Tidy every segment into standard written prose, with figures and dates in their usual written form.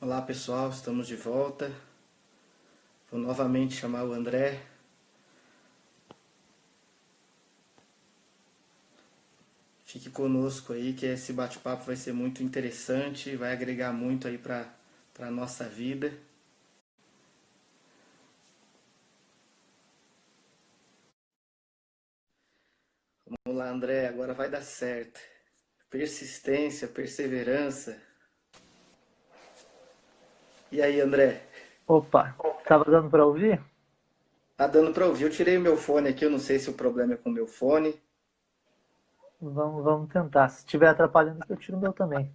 Olá pessoal, estamos de volta. Vou novamente chamar o André. Fique conosco aí que esse bate-papo vai ser muito interessante, vai agregar muito aí para a nossa vida. Vamos lá, André, agora vai dar certo. Persistência, perseverança. E aí, André? Opa, tava dando para ouvir? Tá dando para ouvir? Eu tirei o meu fone aqui, eu não sei se o problema é com o meu fone, Vamos tentar. Se estiver atrapalhando, eu tiro o meu também.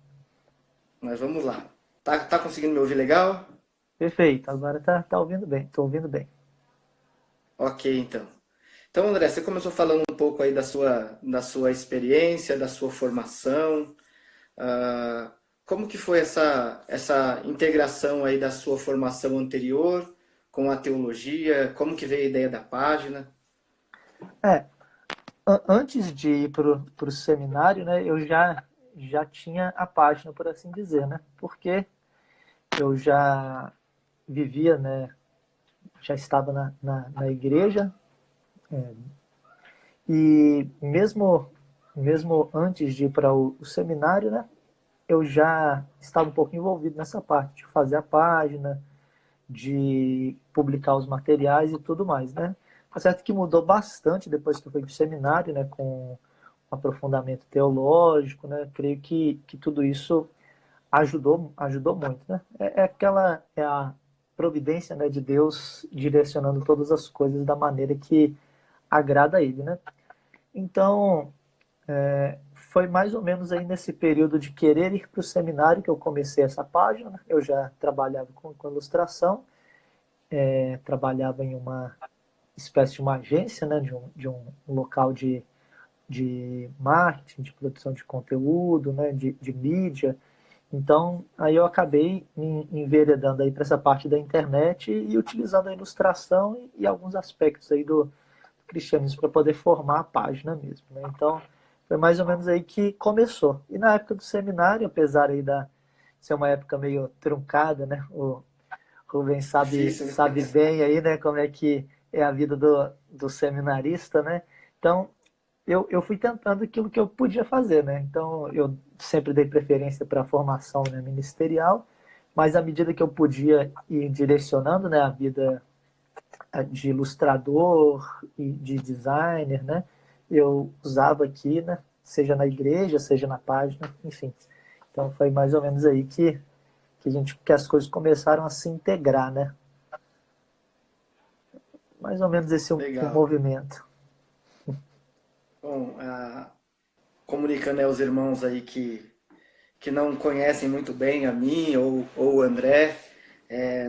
mas vamos lá. Tá conseguindo me ouvir legal? Perfeito, agora tá ouvindo bem, tô ouvindo bem. Ok, então. Então, André, você começou falando um pouco aí da sua experiência, da sua formação. ah, Como que foi essa integração aí da sua formação anterior com a teologia? Como que veio a ideia da página? É, antes de ir pro seminário, né, eu já tinha a página, por assim dizer, né? Porque eu já vivia, né, já estava na igreja, e mesmo antes de ir para o seminário, né, eu já estava um pouco envolvido nessa parte, de fazer a página, de publicar os materiais e tudo mais, né? Tá certo que mudou bastante depois que eu fui para o seminário, né? Com um aprofundamento teológico, né? Creio que tudo isso ajudou muito, né? É a providência, né, de Deus direcionando todas as coisas da maneira que agrada a Ele, né? Então, foi mais ou menos aí nesse período de querer ir para o seminário que eu comecei essa página, né? Eu já trabalhava com ilustração, trabalhava em uma espécie de uma agência, né, de um local de marketing, de produção de conteúdo, né, de mídia. Então, aí eu acabei me enveredando aí para essa parte da internet e utilizando a ilustração e alguns aspectos aí do cristianismo para poder formar a página mesmo, né? Então, foi mais ou menos aí que começou. E na época do seminário, apesar aí da ser uma época meio truncada, né? O Rubens Difícil, né? sabe bem aí, né, como é que é a vida do seminarista, né? Então, eu fui tentando aquilo que eu podia fazer, né? Então, eu sempre dei preferência para a formação, né, ministerial, mas à medida que eu podia ir direcionando, né, a vida de ilustrador e de designer, né, eu usava aqui, né, seja na igreja, seja na página, enfim. Então, foi mais ou menos aí que as coisas começaram a se integrar, né? Mais ou menos esse é o Legal. movimento. Bom, comunicando aos irmãos aí que não conhecem muito bem a mim ou o André,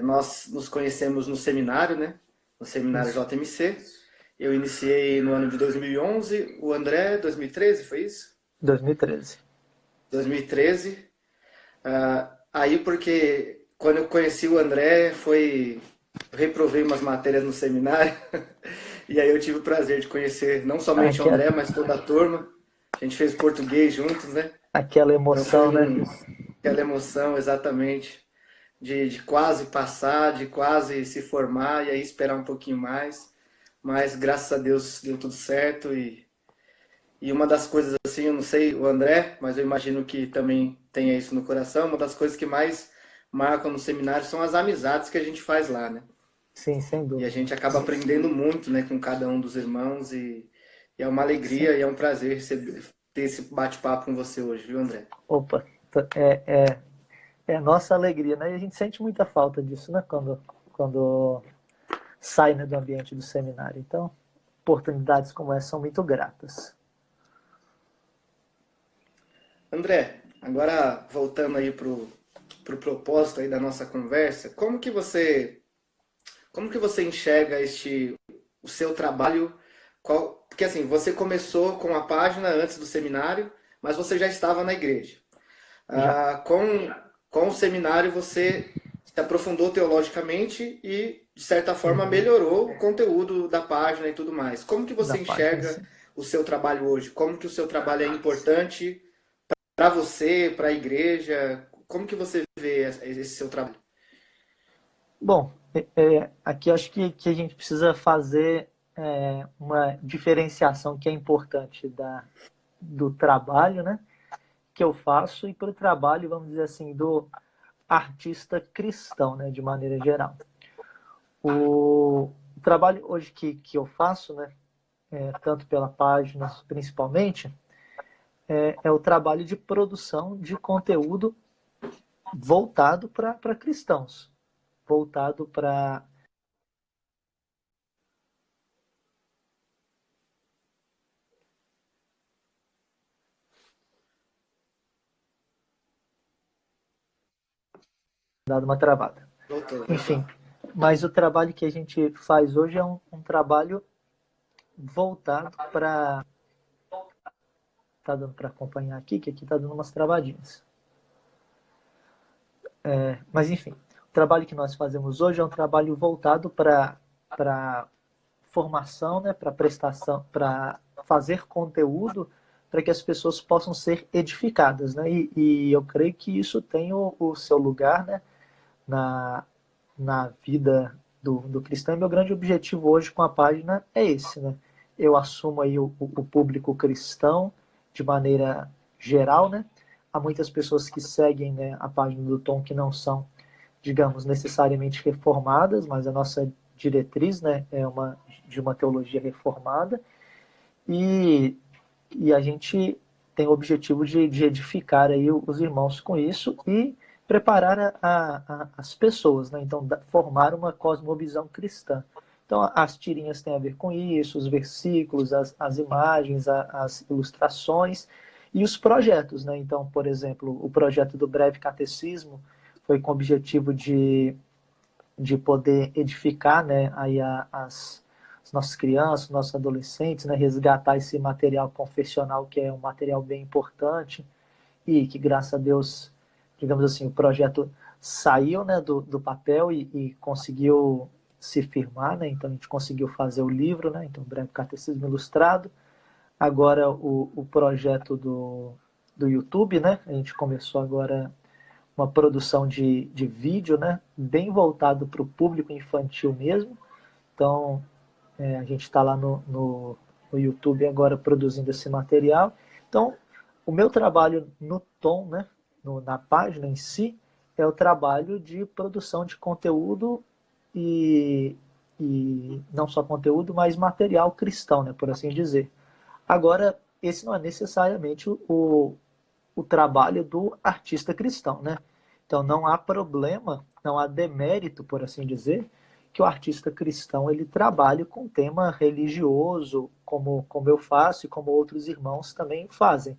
nós nos conhecemos no seminário, né? No seminário Isso. JMC. Eu iniciei no ano de 2011, o André 2013, foi isso? 2013. 2013. Aí porque quando eu conheci o André foi eu reprovei umas matérias no seminário e aí eu tive o prazer de conhecer não somente o Aquela, André, mas toda a turma. A gente fez português juntos, né? aquela Então foi emoção, né? aquela emoção exatamente de quase passar, de quase se formar e aí esperar um pouquinho mais. Mas graças a Deus deu tudo certo e uma das coisas assim, eu não sei o André, mas eu imagino que também tenha isso no coração, uma das coisas que mais marcam no seminário são as amizades que a gente faz lá, né? Sim, sem E a dúvida. gente acaba aprendendo muito, né, com cada um dos irmãos e é uma Sim. alegria e é um prazer ter esse bate-papo com você hoje, viu, André? Opa, é a nossa alegria, né? E a gente sente muita falta disso, né? Quando sai, né, do ambiente do seminário. Então, oportunidades como essa são muito gratas. André, agora voltando aí pro propósito aí da nossa conversa, como que você enxerga o seu trabalho? Porque assim, você começou com a página antes do seminário, mas você já estava na igreja. Já, Com o seminário você se aprofundou teologicamente e, de certa forma, uhum, melhorou o conteúdo da página e tudo mais. Como que da você página, enxerga sim. o seu trabalho hoje? Como que o seu trabalho é importante para você, para a igreja? como que você vê esse seu trabalho? Bom, aqui acho que a gente precisa fazer uma diferenciação que é importante do trabalho, né, que eu faço e para o trabalho, vamos dizer assim, do artista cristão, né, de maneira geral. O trabalho hoje que eu faço, né, tanto pela página principalmente, é o trabalho de produção de conteúdo voltado para cristãos, voltado para dar uma travada. Voltou, voltou. Enfim, mas o trabalho que a gente faz hoje é um trabalho voltado para. Tá dando para acompanhar aqui, que aqui tá dando umas travadinhas. Mas enfim, o trabalho que nós fazemos hoje é um trabalho voltado para formação, né, para prestação, para fazer conteúdo para que as pessoas possam ser edificadas, né? E eu creio que isso tem o seu lugar, né, na, na vida do cristão. E meu grande objetivo hoje com a página é esse, né? Eu assumo aí o público cristão de maneira geral, né? Há muitas pessoas que seguem, né, a página do Tom que não são, digamos, necessariamente reformadas, mas a nossa diretriz, né, é de uma teologia reformada e, e a gente tem o objetivo de edificar aí os irmãos com isso e preparar as pessoas, né? Então, formar uma cosmovisão cristã. Então, as tirinhas têm a ver com isso, os versículos, as imagens, as ilustrações e os projetos, né? Então, por exemplo, o projeto do Breve Catecismo foi com o objetivo de poder edificar, né, aí as nossas crianças, nossos adolescentes, né, resgatar esse material confessional que é um material bem importante e que, graças a Deus, digamos assim, o projeto saiu, né, do papel e conseguiu se firmar, né, então a gente conseguiu fazer o livro, né, então Breve Catecismo Ilustrado. Agora o projeto do YouTube, né, a gente começou agora uma produção de vídeo, né, bem voltado para o público infantil mesmo. Então, a gente está lá no YouTube agora produzindo esse material. Então, o meu trabalho no Tom, né, na página em si, é o trabalho de produção de conteúdo e não só conteúdo, mas material cristão, né, por assim dizer. Agora, esse não é necessariamente o trabalho do artista cristão, né? Então não há problema, não há demérito, por assim dizer, que o artista cristão ele trabalhe com tema religioso, como eu faço e como outros irmãos também fazem.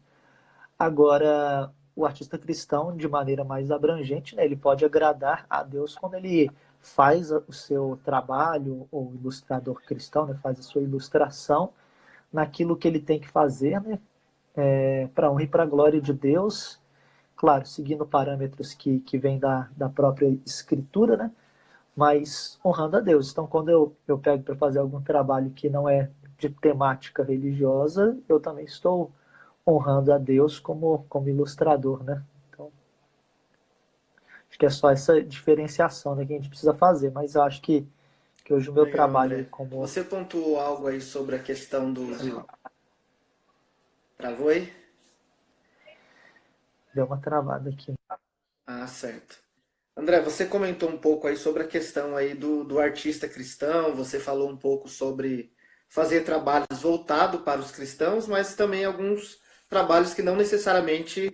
Agora, o artista cristão, de maneira mais abrangente, né, ele pode agradar a Deus quando ele faz o seu trabalho, ou ilustrador cristão, né, faz a sua ilustração naquilo que ele tem que fazer, né, para honra e para a glória de Deus, claro, seguindo parâmetros que vêm da própria escritura, né? Mas honrando a Deus. Então, quando eu pego para fazer algum trabalho que não é de temática religiosa, eu também estou honrando a Deus como ilustrador, né? Então, acho que é só essa diferenciação, né, que a gente precisa fazer, mas eu acho que hoje o meu Legal, trabalho André. como... Você pontuou algo aí sobre a questão do... Travou aí? Deu uma travada aqui. Ah, certo. André, você comentou um pouco aí sobre a questão aí do artista cristão, você falou um pouco sobre fazer trabalhos voltados para os cristãos, mas também alguns trabalhos que não necessariamente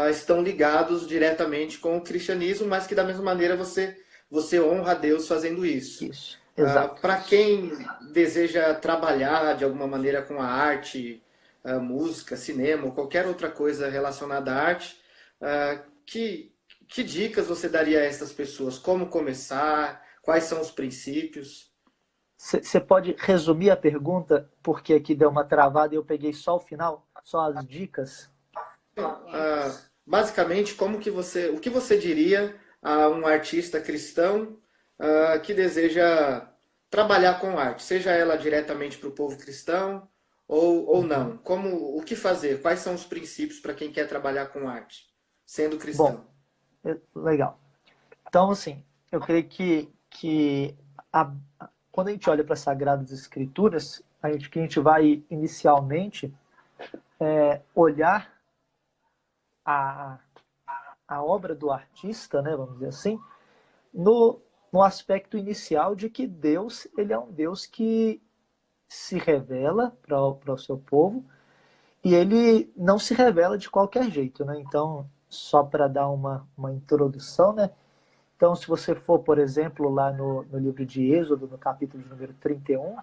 estão ligados diretamente com o cristianismo, mas que da mesma maneira você honra a Deus fazendo isso. Isso, exato. Para quem deseja trabalhar de alguma maneira com a arte, música, cinema ou qualquer outra coisa relacionada à arte, que que dicas você daria a essas pessoas? Como começar? Quais são os princípios? Você pode resumir a pergunta, porque aqui deu uma travada e eu peguei só o final, só as dicas? Basicamente, o que você diria a um artista cristão que deseja trabalhar com arte, seja ela diretamente para o povo cristão ou Uhum. não? O que fazer? Quais são os princípios para quem quer trabalhar com arte, sendo Bom, cristão? Legal. Então, assim, eu creio que quando a gente olha para as Sagradas Escrituras, que a gente vai inicialmente olhar a, a obra do artista, né, vamos dizer assim, no, no aspecto inicial de que Deus, ele é um Deus que se revela para o seu povo e ele não se revela de qualquer jeito, né? Então, só para dar uma introdução, né? Então, se você for, por exemplo, lá no livro de Êxodo, no capítulo de número 31,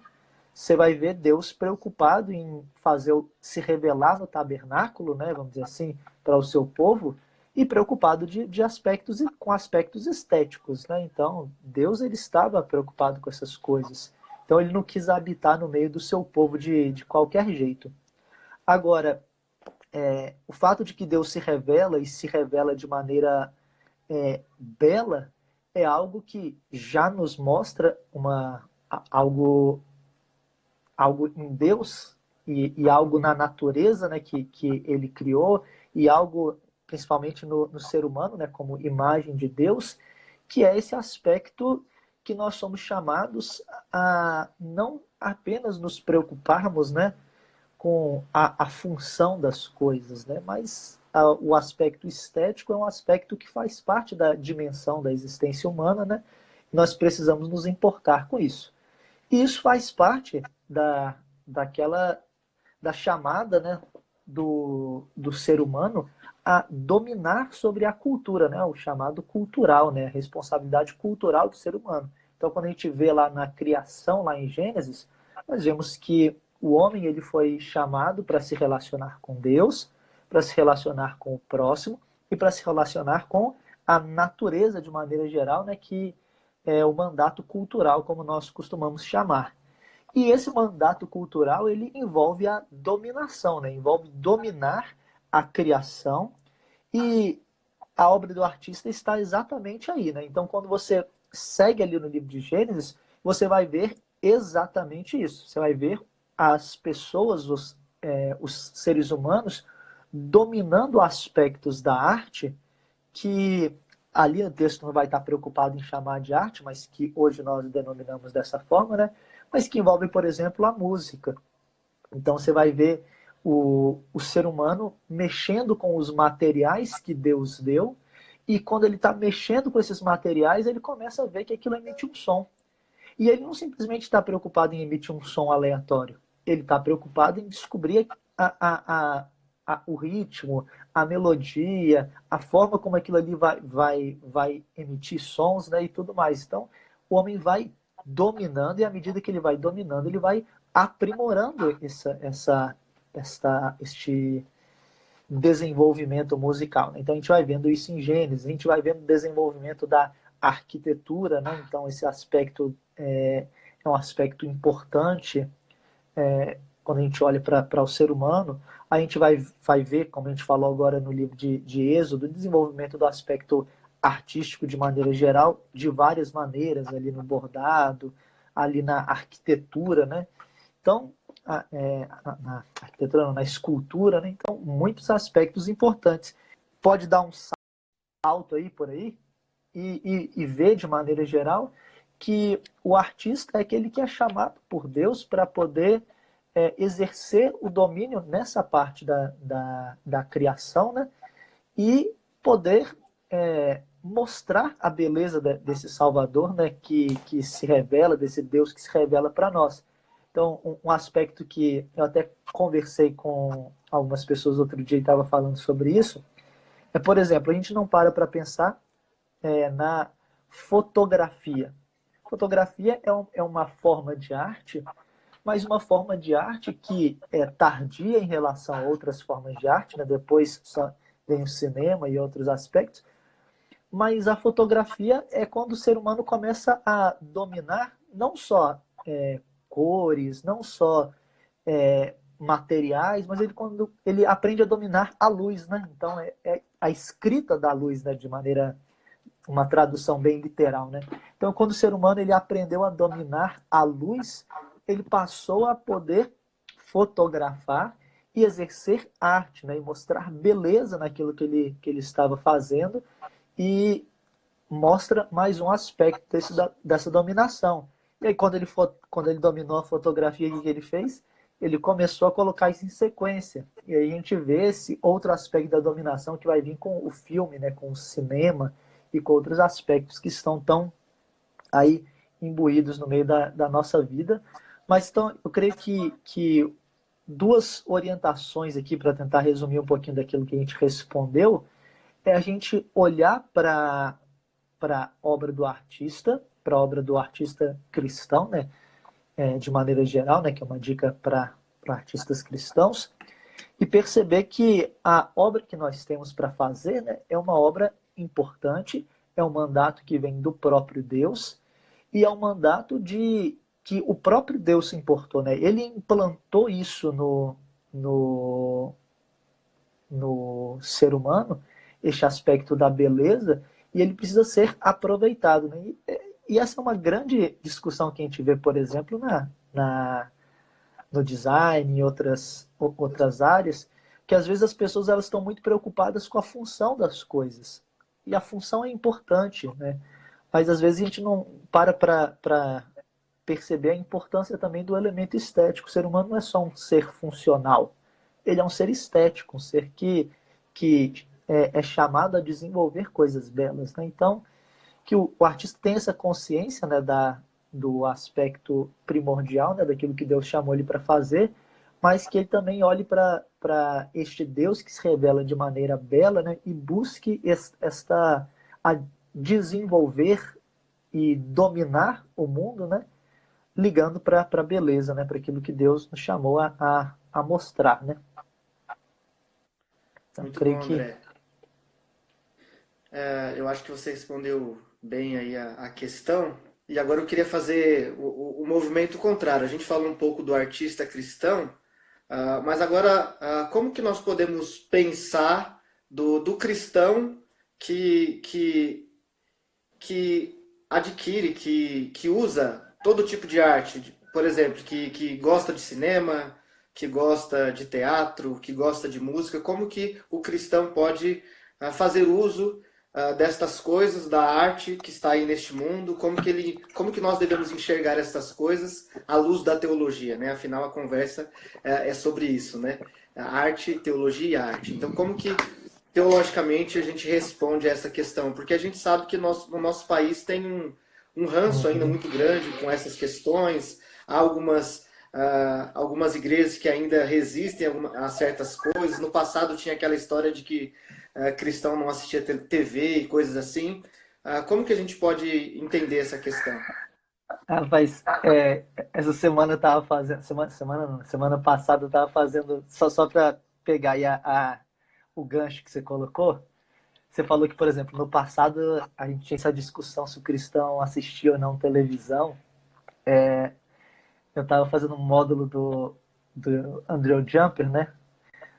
você vai ver Deus preocupado em fazer se revelar no tabernáculo, né, vamos dizer assim, para o seu povo, e preocupado de aspectos com aspectos estéticos, né? Então, Deus ele estava preocupado com essas coisas. Então, ele não quis habitar no meio do seu povo de qualquer jeito. Agora, o fato de que Deus se revela e se revela de maneira bela é algo que já nos mostra algo em Deus e algo na natureza, né, que ele criou e algo principalmente no ser humano, né, como imagem de Deus, que é esse aspecto que nós somos chamados a não apenas nos preocuparmos, né, com a função das coisas, né, mas o aspecto estético é um aspecto que faz parte da dimensão da existência humana, né? Nós precisamos nos importar com isso. E isso faz parte daquela da chamada, né, do ser humano a dominar sobre a cultura, né, o chamado cultural, né, a responsabilidade cultural do ser humano. Então, quando a gente vê lá na criação, lá em Gênesis, nós vemos que o homem ele foi chamado para se relacionar com Deus, para se relacionar com o próximo e para se relacionar com a natureza de maneira geral, né, que é o mandato cultural, como nós costumamos chamar. E esse mandato cultural ele envolve a dominação, né? Envolve dominar a criação e a obra do artista está exatamente aí, né? Então, quando você segue ali no livro de Gênesis, você vai ver exatamente isso. Você vai ver as pessoas, os seres humanos, dominando aspectos da arte que ali o texto não vai estar preocupado em chamar de arte, mas que hoje nós denominamos dessa forma, né? Mas que envolve, por exemplo, a música. Então você vai ver o ser humano mexendo com os materiais que Deus deu, e quando ele está mexendo com esses materiais, ele começa a ver que aquilo emite um som. E ele não simplesmente está preocupado em emitir um som aleatório. Ele está preocupado em descobrir o ritmo, a melodia, a forma como aquilo ali vai emitir sons, né, e tudo mais. Então, o homem vai dominando, e à medida que ele vai dominando, ele vai aprimorando este desenvolvimento musical. Então, a gente vai vendo isso em Gênesis, a gente vai vendo o desenvolvimento da arquitetura, né? Então, esse aspecto é um aspecto importante quando a gente olha para o ser humano. A gente vai ver, como a gente falou agora no livro de Êxodo, o desenvolvimento do aspecto artístico de maneira geral, de várias maneiras, ali no bordado, ali na arquitetura, né? Então, na arquitetura, não, na escultura, né? Então, muitos aspectos importantes. Pode dar um salto aí por aí e ver de maneira geral que o artista é aquele que é chamado por Deus para poder exercer o domínio nessa parte da criação, né? E poder mostrar a beleza desse Salvador, né? Que se revela, desse Deus que se revela para nós. Então, um aspecto que eu até conversei com algumas pessoas outro dia e estava falando sobre isso, por exemplo, a gente não para pensar na fotografia. Fotografia é uma forma de arte, mas uma forma de arte que é tardia em relação a outras formas de arte, né? Depois só vem o cinema e outros aspectos, mas a fotografia é quando o ser humano começa a dominar não só cores, não só materiais, mas quando ele aprende a dominar a luz, né? Então é a escrita da luz, né? De maneira, uma tradução bem literal, né? Então quando o ser humano ele aprendeu a dominar a luz, ele passou a poder fotografar e exercer arte, né? E mostrar beleza naquilo que ele estava fazendo, e mostra mais um aspecto dessa dominação. E aí, quando ele dominou a fotografia, o que ele fez? Ele começou a colocar isso em sequência. E aí a gente vê esse outro aspecto da dominação que vai vir com o filme, né, com o cinema e com outros aspectos que estão tão aí imbuídos no meio da nossa vida. Mas então, eu creio que duas orientações aqui para tentar resumir um pouquinho daquilo que a gente respondeu é a gente olhar para a obra do artista, para a obra do artista cristão, né? De maneira geral, né? Que é uma dica para artistas cristãos, e perceber que a obra que nós temos para fazer, né, é uma obra importante, é um mandato que vem do próprio Deus, e é um mandato de que o próprio Deus se importou, né? Ele implantou isso no ser humano, este aspecto da beleza, e ele precisa ser aproveitado, né? E essa é uma grande discussão que a gente vê, por exemplo, no design e outras áreas, que às vezes as pessoas elas estão muito preocupadas com a função das coisas. E a função é importante, né? Mas às vezes a gente não para perceber a importância também do elemento estético. O ser humano não é só um ser funcional, ele é um ser estético, um ser que é chamado a desenvolver coisas belas, né? Então, que o artista tem essa consciência, né, do aspecto primordial, né, daquilo que Deus chamou ele para fazer, mas que ele também olhe para este Deus que se revela de maneira bela, né, e busque a desenvolver e dominar o mundo, né, ligando para a beleza, né, para aquilo que Deus nos chamou a mostrar, né. Então, Muito creio bom, que André. Eu acho que você respondeu bem aí a questão. E agora eu queria fazer o movimento contrário. A gente falou um pouco do artista cristão, mas agora como que nós podemos pensar do cristão que, que, que adquire, que usa todo tipo de arte? Por exemplo, que gosta de cinema, que gosta de teatro, que gosta de música. Como que o cristão pode fazer uso destas coisas, da arte que está aí neste mundo, como que nós devemos enxergar essas coisas à luz da teologia, né? Afinal, a conversa é sobre isso, né? A arte, teologia e arte. Então, como que teologicamente a gente responde a essa questão? Porque a gente sabe que no nosso país tem um ranço ainda muito grande com essas questões, há algumas igrejas que ainda resistem a certas coisas. No passado tinha aquela história de que cristão não assistia TV e coisas assim. Como que a gente pode entender essa questão? Rapaz, essa semana eu tava fazendo. Semana não, semana passada eu tava fazendo. Só para pegar aí o gancho que você colocou. Você falou que, por exemplo, no passado a gente tinha essa discussão se o cristão assistia ou não televisão. Eu tava fazendo um módulo do Andrew Jumper, né?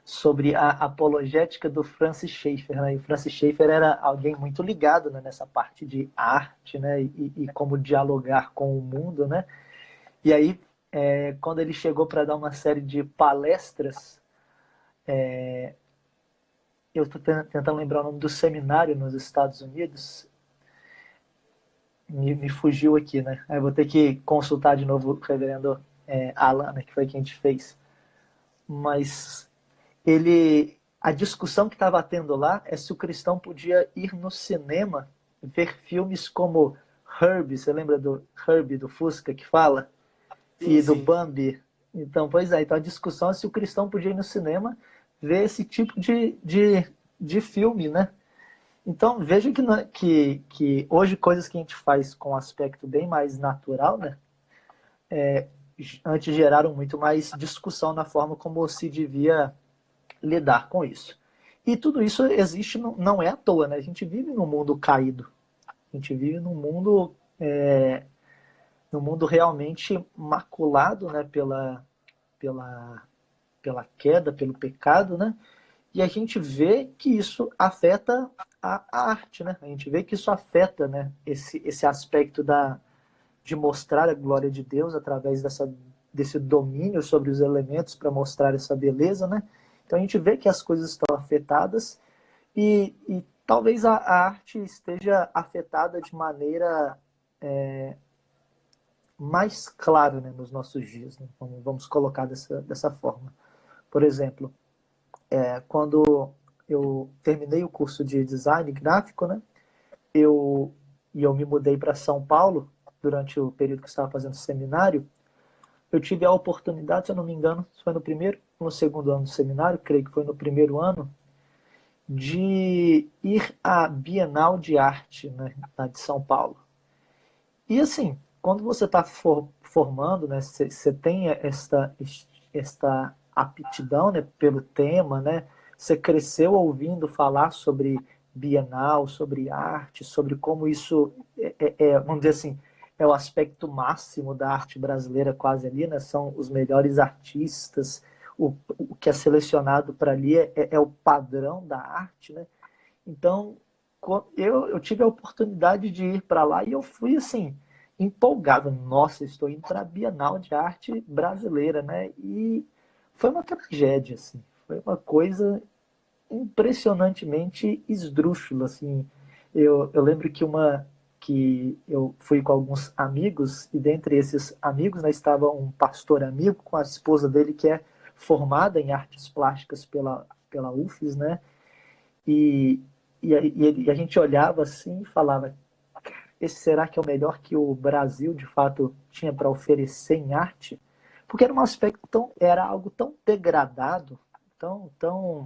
Sobre a apologética do Francis Schaeffer, né? E o Francis Schaeffer era alguém muito ligado, né, nessa parte de arte, né? E como dialogar com o mundo, né? E aí, quando ele chegou para dar uma série de palestras, eu estou tentando lembrar o nome do seminário nos Estados Unidos, me fugiu aqui, né? Aí eu vou ter que consultar de novo o reverendo Alan, né, que foi quem a gente fez. Mas a discussão que estava tendo lá é se o cristão podia ir no cinema ver filmes como Herbie, você lembra do Herbie do Fusca que fala? Sim, E do sim. Bambi. Então, pois é, então a discussão é se o cristão podia ir no cinema ver esse tipo de filme, né? Então, veja que hoje coisas que a gente faz com um aspecto bem mais natural, né? Antes geraram muito mais discussão na forma como se devia lidar com isso. E tudo isso existe, não é à toa, né? A gente vive num mundo caído. A gente vive num mundo realmente maculado, né, pela, pela queda, pelo pecado, né? E a gente vê que isso afeta a arte, né? A gente vê que isso afeta, né, esse aspecto de mostrar a glória de Deus através desse domínio sobre os elementos para mostrar essa beleza, né? Então a gente vê que as coisas estão afetadas e talvez a arte esteja afetada de maneira mais clara, né, nos nossos dias, né? Vamos colocar dessa forma. Por exemplo, quando eu terminei o curso de design gráfico, né, eu me mudei para São Paulo durante o período que eu estava fazendo seminário. Eu tive a oportunidade, se eu não me engano, foi no primeiro ou no segundo ano do seminário, creio que foi no primeiro ano, de ir à Bienal de Arte, né, de São Paulo. E assim, quando você está formando, né, você tem esta aptidão, né, pelo tema, né, você cresceu ouvindo falar sobre Bienal, sobre arte, sobre como isso vamos dizer assim, é o aspecto máximo da arte brasileira quase ali, né, são os melhores artistas, o que é selecionado para ali é o padrão da arte, né? Então, eu tive a oportunidade de ir para lá e eu fui assim, empolgado. Nossa, estou indo para a Bienal de Arte Brasileira, né? E foi uma tragédia, assim. Foi uma coisa impressionantemente esdrúxula, assim. Eu lembro que eu fui com alguns amigos e dentre esses amigos, né, estava um pastor amigo com a esposa dele que é formada em artes plásticas pela UFES, né? E, e a gente olhava assim e falava: esse será que é o melhor que o Brasil de fato tinha para oferecer em arte? Porque era um aspecto era algo tão degradado, tão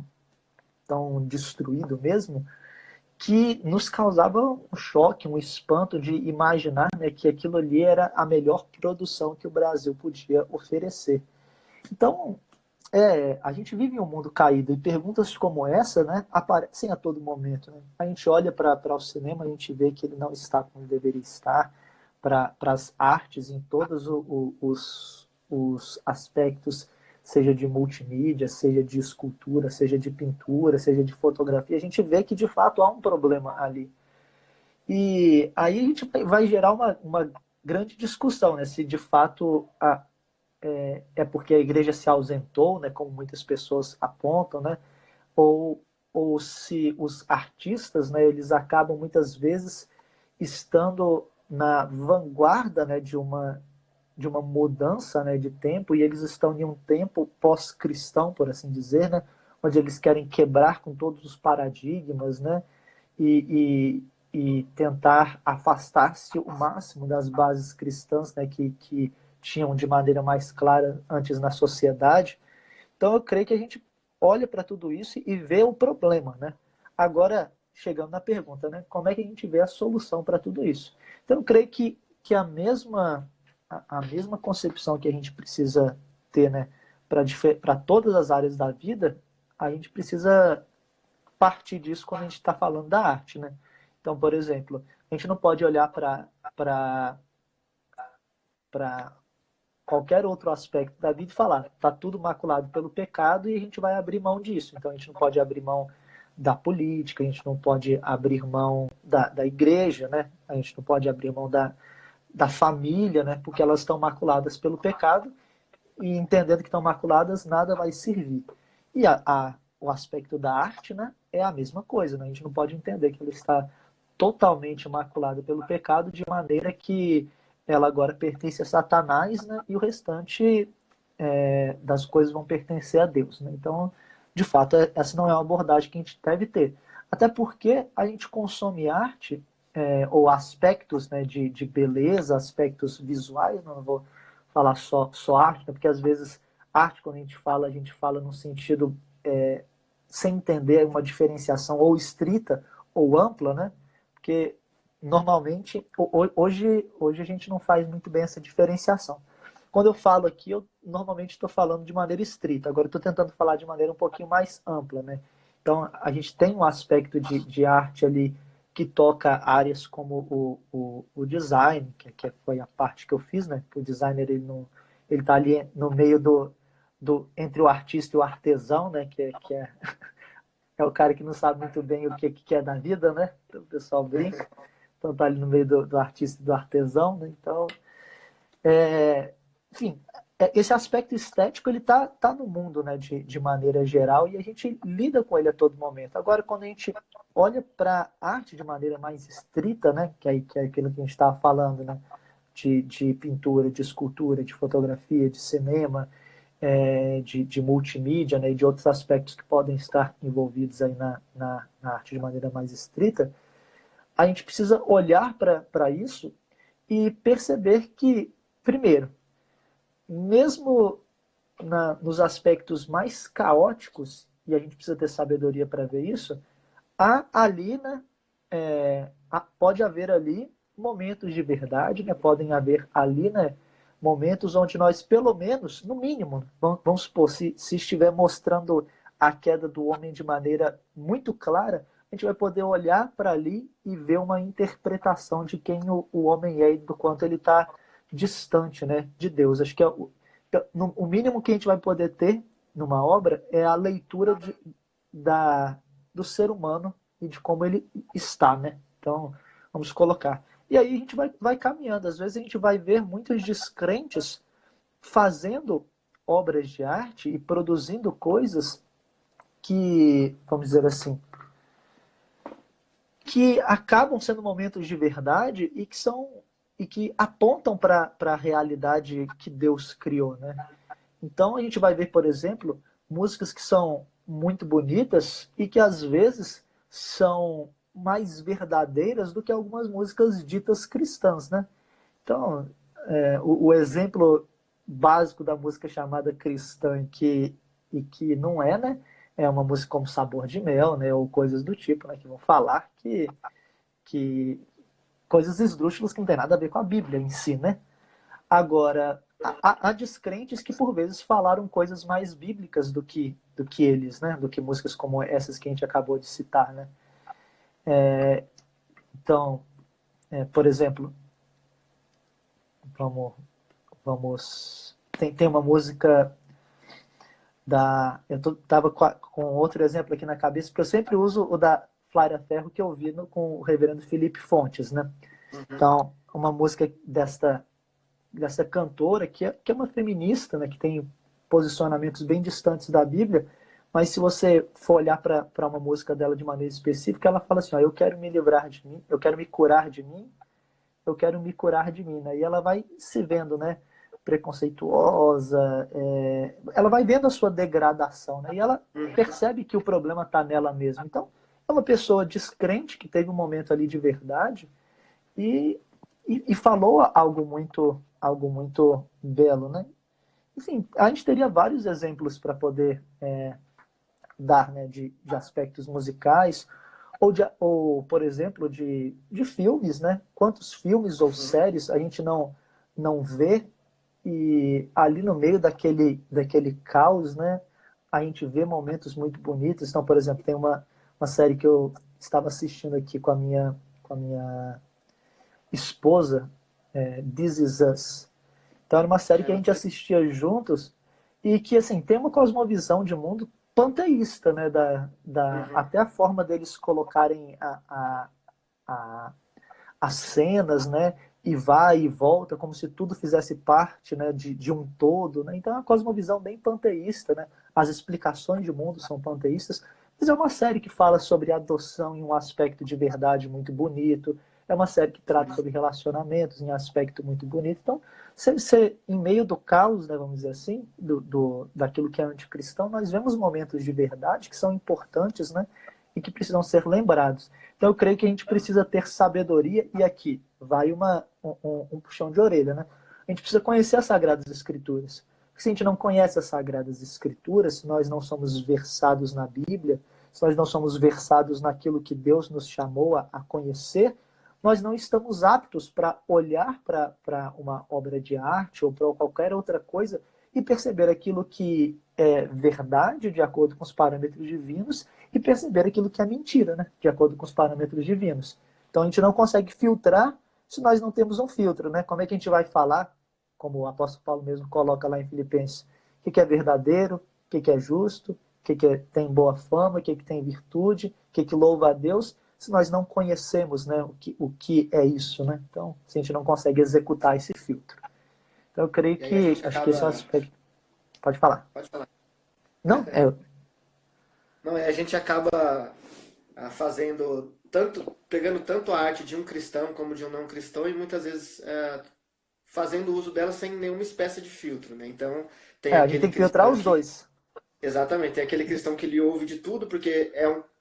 destruído mesmo, que nos causava um choque, um espanto de imaginar, né, que aquilo ali era a melhor produção que o Brasil podia oferecer. Então, a gente vive em um mundo caído e perguntas como essa, né, aparecem a todo momento. Né? A gente olha para o cinema, a gente vê que ele não está como deveria estar, para as artes em todos os aspectos, seja de multimídia, seja de escultura, seja de pintura, seja de fotografia, a gente vê que de fato há um problema ali. E aí a gente vai gerar uma grande discussão, né, se de fato é porque a igreja se ausentou, né, como muitas pessoas apontam, né, ou, ou se os artistas, né, eles acabam muitas vezes estando na vanguarda, né, de uma mudança, né, de tempo, e eles estão em um tempo pós-cristão, por assim dizer, né, onde eles querem quebrar com todos os paradigmas, né, e tentar afastar-se o máximo das bases cristãs, né, que tinham de maneira mais clara antes na sociedade. Então eu creio que a gente olha para tudo isso e vê o problema, né? Agora, chegando na pergunta, né? Como é que a gente vê a solução para tudo isso? Então eu creio que a mesma concepção que a gente precisa ter, né, para todas as áreas da vida, a gente precisa partir disso quando a gente está falando da arte, né? Então, por exemplo, a gente não pode olhar para qualquer outro aspecto da vida e falar, está tudo maculado pelo pecado e a gente vai abrir mão disso. Então a gente não pode abrir mão da política, a gente não pode abrir mão da igreja, né? A gente não pode abrir mão da família, né? Porque elas estão maculadas pelo pecado e entendendo que estão maculadas, nada vai servir. E o aspecto da arte, né? É a mesma coisa, né? A gente não pode entender que ela está totalmente maculada pelo pecado de maneira que ela agora pertence a Satanás, né? E o restante das coisas vão pertencer a Deus, né? Então, de fato, essa não é uma abordagem que a gente deve ter. Até porque a gente consome arte ou aspectos, né, de beleza, aspectos visuais, não vou falar só arte, né, porque às vezes arte, quando a gente fala no sentido sem entender uma diferenciação ou estrita ou ampla, né? Porque normalmente, hoje a gente não faz muito bem essa diferenciação. Quando eu falo aqui, eu normalmente estou falando de maneira estrita. Agora eu estou tentando falar de maneira um pouquinho mais ampla, né? Então, a gente tem um aspecto de arte ali que toca áreas como o design, que foi a parte que eu fiz, né? Que o designer, ele tá ali no meio entre o artista e o artesão, né? É o cara que não sabe muito bem o que é da vida, né? Então, o pessoal brinca. Então tá ali no meio do artista e do artesão, né? Então, enfim, esse aspecto estético ele tá no mundo, né, de maneira geral, e a gente lida com ele a todo momento. Agora, quando a gente olha para a arte de maneira mais estrita, né, que é aquilo que a gente estava falando, né, de pintura, de escultura, de fotografia, de cinema, de multimídia, né, e de outros aspectos que podem estar envolvidos aí na arte de maneira mais estrita, a gente precisa olhar para isso e perceber que, primeiro, mesmo nos aspectos mais caóticos, e a gente precisa ter sabedoria para ver isso, há ali, né, pode haver ali momentos de verdade, né, podem haver ali, né, momentos onde nós, pelo menos, no mínimo, vamos supor, se estiver mostrando a queda do homem de maneira muito clara, a gente vai poder olhar para ali e ver uma interpretação de quem o homem é e do quanto ele está distante, né, de Deus. Acho que o mínimo que a gente vai poder ter numa obra é a leitura do ser humano e de como ele está, né? Então, vamos colocar. E aí a gente vai caminhando. Às vezes a gente vai ver muitos descrentes fazendo obras de arte e produzindo coisas que, vamos dizer assim, que acabam sendo momentos de verdade e que apontam para a realidade que Deus criou, né? Então a gente vai ver, por exemplo, músicas que são muito bonitas e que às vezes são mais verdadeiras do que algumas músicas ditas cristãs, né? Então, o exemplo básico da música chamada cristã e que não é, né? É uma música como Sabor de Mel, né? Ou coisas do tipo, né? Que vão falar que coisas esdrúxulas que não tem nada a ver com a Bíblia em si, né? Agora, há descrentes que por vezes falaram coisas mais bíblicas do que eles, né? Do que músicas como essas que a gente acabou de citar, né? Então, por exemplo, tem uma música tava com outro exemplo aqui na cabeça, porque eu sempre uso o da Flávia Ferro que eu vi com o reverendo Felipe Fontes, né? Então, uma música dessa cantora que é uma feminista, né, que tem posicionamentos bem distantes da Bíblia, mas se você for olhar para uma música dela de maneira específica, ela fala assim, ó, eu quero me livrar de mim, eu quero me curar de mim, eu quero me curar de mim, né? E ela vai se vendo, né, preconceituosa, ela vai vendo a sua degradação, né? E ela percebe que o problema está nela mesma. Então, é uma pessoa descrente que teve um momento ali de verdade e falou algo muito belo, né? Enfim, a gente teria vários exemplos para poder dar, né, de aspectos musicais ou, por exemplo, de filmes, né? Quantos filmes ou séries a gente não vê e ali no meio daquele caos, né? A gente vê momentos muito bonitos. Então, por exemplo, tem uma série que eu estava assistindo aqui com a minha esposa, This Is Us. Então era uma série que a gente assistia juntos e que, assim, tem uma cosmovisão de mundo panteísta, né? Até a forma deles colocarem as cenas, né? E vai e volta, como se tudo fizesse parte, né, de um todo, né? Então é uma cosmovisão bem panteísta, né? As explicações de mundo são panteístas, mas é uma série que fala sobre adoção em um aspecto de verdade muito bonito, é uma série que trata sobre relacionamentos em um aspecto muito bonito. Então, você em meio do caos, né, vamos dizer assim, daquilo que é anticristão, nós vemos momentos de verdade que são importantes, né? E que precisam ser lembrados. Então eu creio que a gente precisa ter sabedoria, e aqui vai um puxão de orelha, né? A gente precisa conhecer as Sagradas Escrituras. Porque se a gente não conhece as Sagradas Escrituras, se nós não somos versados na Bíblia, se nós não somos versados naquilo que Deus nos chamou a conhecer, nós não estamos aptos para olhar para uma obra de arte ou para qualquer outra coisa e perceber aquilo que é verdade de acordo com os parâmetros divinos e perceber aquilo que é mentira, né? De acordo com os parâmetros divinos. Então a gente não consegue filtrar se nós não temos um filtro, né? Como é que a gente vai falar, como o apóstolo Paulo mesmo coloca lá em Filipenses, o que é verdadeiro, o que é justo, o que tem boa fama, o que tem virtude, o que louva a Deus, se nós não conhecemos, né, o que é isso, né? Então, se a gente não consegue executar esse filtro. Então, eu creio E aí a que, gente acho que esse é um acaba. aspecto. Pode falar. Pode falar. Não? Não, a gente acaba fazendo tanto, pegando tanto a arte de um cristão como de um não cristão e muitas vezes fazendo uso dela sem nenhuma espécie de filtro, né? Então tem A gente aquele tem que filtrar cristão os que, dois. exatamente, tem aquele cristão que ele ouve de tudo porque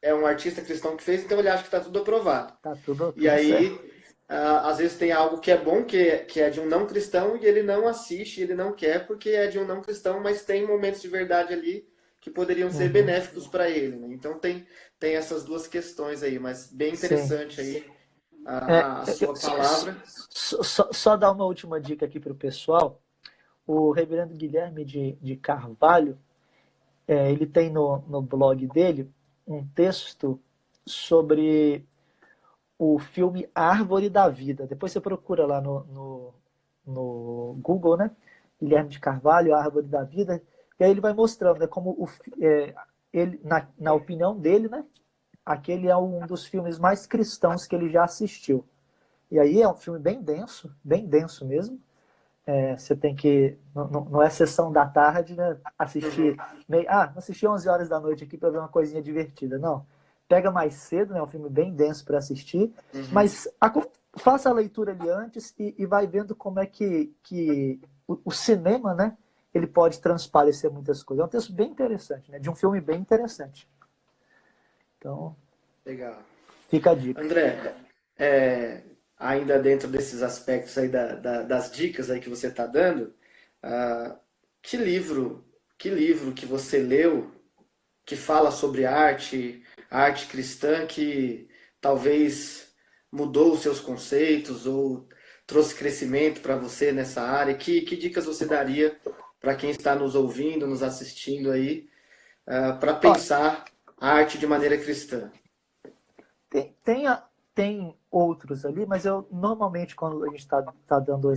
é um artista cristão que fez, então ele acha que está tudo aprovado. Tá tudo, E tudo certo. aí, às vezes tem algo que é bom, que é de um não cristão, e ele não assiste, ele não quer, porque é de um não cristão, mas tem momentos de verdade ali que poderiam ser Uhum. benéficos para ele, né? Então tem essas duas questões aí, mas bem Sim. interessante aí É, a sua palavra. só dar uma última dica aqui para o pessoal. O reverendo Guilherme de Carvalho, ele tem no blog dele um texto sobre o filme Árvore da Vida. Depois você procura lá no Google, né? Guilherme de Carvalho, Árvore da Vida. E aí ele vai mostrando, né, como ele, na opinião dele, né? Aquele é um dos filmes mais cristãos que ele já assistiu. E aí é um filme bem denso mesmo. Você tem que, não é sessão da tarde, né? Assistir, Uhum, assistir 11 horas da noite aqui para ver uma coisinha divertida. Não. Pega mais cedo, né? É um filme bem denso para assistir, uhum. mas faça a leitura ali antes e vai vendo como é que o cinema, né? Ele pode transparecer muitas coisas. É um texto bem interessante, né? De um filme bem interessante. Então, Legal. fica a dica. André, é, ainda dentro desses aspectos aí das dicas aí que você está dando, ah, que livro, que livro que você leu que fala sobre arte, arte cristã, que talvez mudou os seus conceitos ou trouxe crescimento para você nessa área? Que dicas você daria para quem está nos ouvindo, nos assistindo aí, para Ó, pensar a arte de maneira cristã? Tem, tem, tem outros ali, mas eu normalmente quando a gente tá dando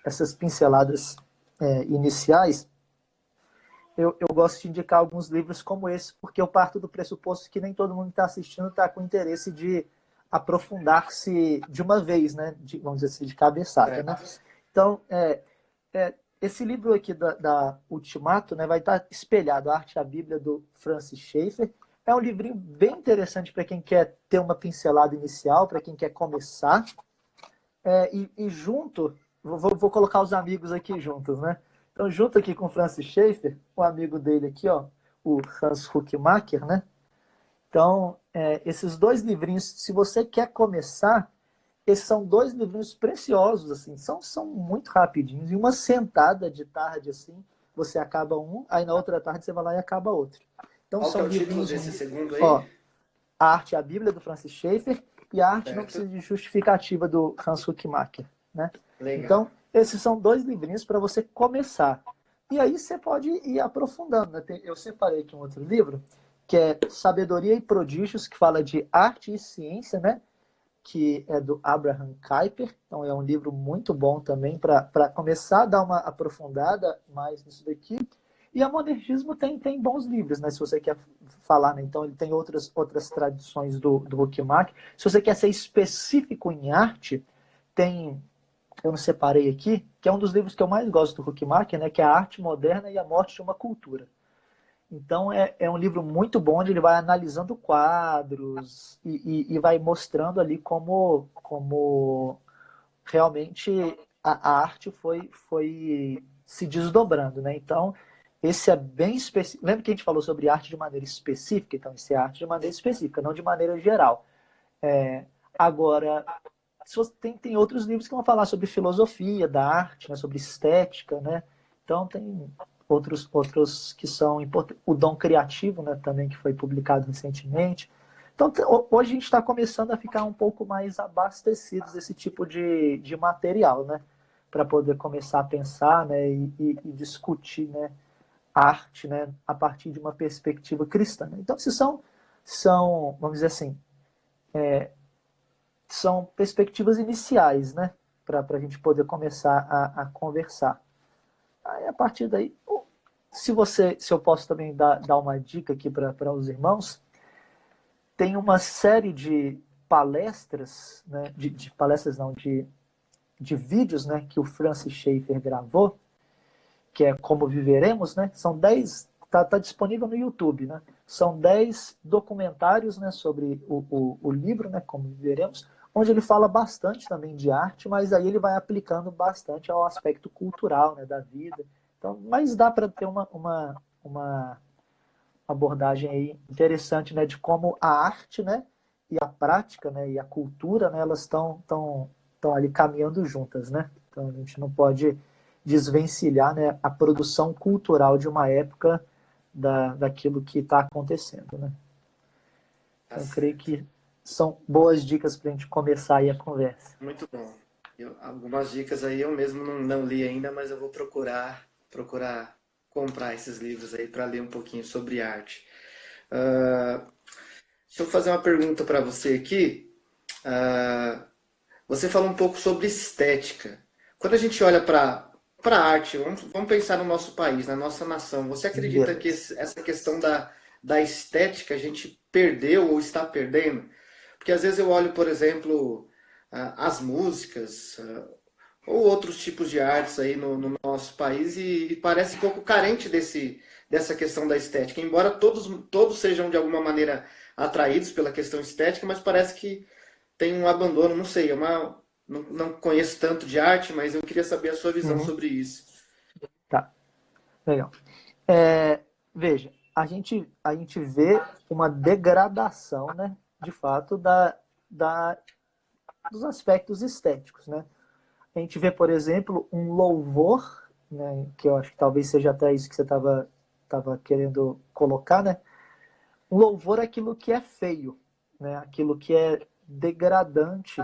essas pinceladas iniciais, eu gosto de indicar alguns livros como esse, porque eu parto do pressuposto que nem todo mundo que está assistindo está com interesse de aprofundar-se de uma vez, né? Vamos dizer assim, de cabeçada, né? Certo. Então, esse livro aqui da Ultimato, né, vai estar espelhado a Arte e a Bíblia do Francis Schaeffer. É um livrinho bem interessante para quem quer ter uma pincelada inicial, para quem quer começar. E junto, vou colocar os amigos aqui juntos, né? Então, junto aqui com o Francis Schaeffer, o amigo dele aqui, ó, o Hans Huckmacher, né? Então, esses dois livrinhos, se você quer começar, esses são dois livrinhos preciosos, assim, são muito rapidinhos. Em uma sentada de tarde, assim, você acaba um, aí na outra tarde você vai lá e acaba outro. Então, Qual que é são o título livrinhos, desse segundo aí? ó, A Arte e a Bíblia, do Francis Schaeffer, e A Arte Não Certo. Precisa de Justificativa, do Hans Huckmacher, né? Legal. Então, esses são dois livrinhos para você começar. E aí você pode ir aprofundando, né? Eu separei aqui um outro livro, que é Sabedoria e Prodígios, que fala de arte e ciência, né? Que é do Abraham Kuyper. Então é um livro muito bom também para começar a dar uma aprofundada mais nisso daqui. E a Monergismo tem bons livros, né? Se você quer falar, né? Então ele tem outras tradições do Huckmacher. Se você quer ser específico em arte, tem, eu não separei aqui, que é um dos livros que eu mais gosto do Huckmacher, né? Que é A Arte Moderna e a Morte de uma Cultura. Então é um livro muito bom, onde ele vai analisando quadros e vai mostrando ali como realmente a arte foi se desdobrando, né? Então, esse é bem específico. Lembra que a gente falou sobre arte de maneira específica? Então, esse é arte de maneira específica, não de maneira geral. Agora, tem outros livros que vão falar sobre filosofia da arte, né? Sobre estética, né? Então, tem outros que são importantes. O Dom Criativo, né? Também, que foi publicado recentemente. Então, hoje a gente está começando a ficar um pouco mais abastecidos desse tipo de material, né? Para poder começar a pensar, né? E discutir, né? Arte, né? A partir de uma perspectiva cristã. Né? Então, esses vamos dizer assim, são perspectivas iniciais, né? Para a gente poder começar a conversar. Aí, a partir daí, se eu posso também dar uma dica aqui para os irmãos, tem uma série de palestras, né? De palestras não, de de vídeos, né, que o Francis Schaeffer gravou, que é Como Viveremos, né? São 10, tá disponível no YouTube, né? São 10 documentários, né, sobre o livro, né, Como Viveremos, onde ele fala bastante também de arte, mas aí ele vai aplicando bastante ao aspecto cultural, né, da vida. Então, mas dá para ter uma abordagem aí interessante, né, de como a arte, né, e a prática, né, e a cultura, né, elas estão ali caminhando juntas, né? Então a gente não pode desvencilhar, né, a produção cultural de uma época daquilo que está acontecendo, né? Tá Então eu creio certo. que são boas dicas para a gente começar aí a conversa. Muito bom. Algumas dicas aí eu mesmo não li ainda, mas eu vou procurar comprar esses livros aí para ler um pouquinho sobre arte. Ah, deixa eu fazer uma pergunta para você aqui. Ah, você falou um pouco sobre estética. Quando a gente olha para a arte, vamos pensar no nosso país, na nossa nação. Você acredita que Beleza. essa questão da estética a gente perdeu ou está perdendo? Porque às vezes eu olho, por exemplo, as músicas, ou outros tipos de artes aí no nosso país e parece pouco carente dessa questão da estética. Embora todos sejam de alguma maneira atraídos pela questão estética, mas parece que tem um abandono, não sei, não conheço tanto de arte, mas eu queria saber a sua visão Uhum. sobre isso. Tá, legal. Veja, a gente vê uma degradação, né, de fato, da, dos aspectos estéticos, né? A gente vê, por exemplo, um louvor, né, que eu acho que talvez seja até isso que você estava querendo colocar, né? Um louvor é aquilo que é feio, né? Aquilo que é degradante.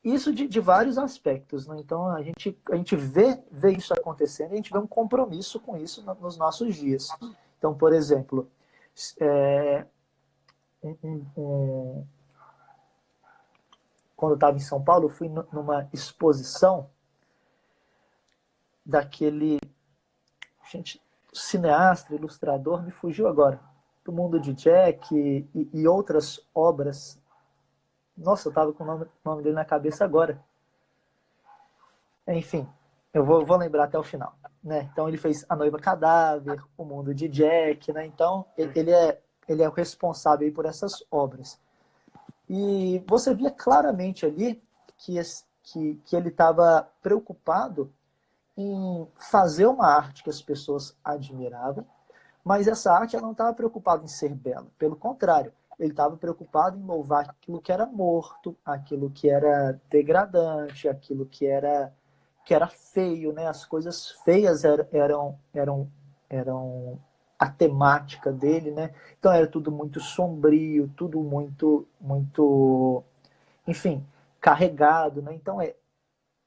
Isso de vários aspectos, né? Então a gente vê isso acontecendo e a gente vê um compromisso com isso nos nossos dias. Então, por exemplo, é, um, um, um, quando eu estava em São Paulo, eu fui numa exposição daquele, gente, cineasta, ilustrador, me fugiu agora, do mundo de Jack e outras obras. Nossa, eu estava com o nome dele na cabeça agora. Enfim, eu vou lembrar até o final. Né? Então ele fez A Noiva Cadáver, O Mundo de Jack, né? Então ele é o responsável aí por essas obras. E você via claramente ali que ele estava preocupado em fazer uma arte que as pessoas admiravam, mas essa arte ela não estava preocupada em ser bela. Pelo contrário, ele estava preocupado em louvar aquilo que era morto, aquilo que era degradante, aquilo que era feio, né? As coisas feias eram a temática dele, né? Então era tudo muito sombrio, tudo muito, enfim, carregado, né? Então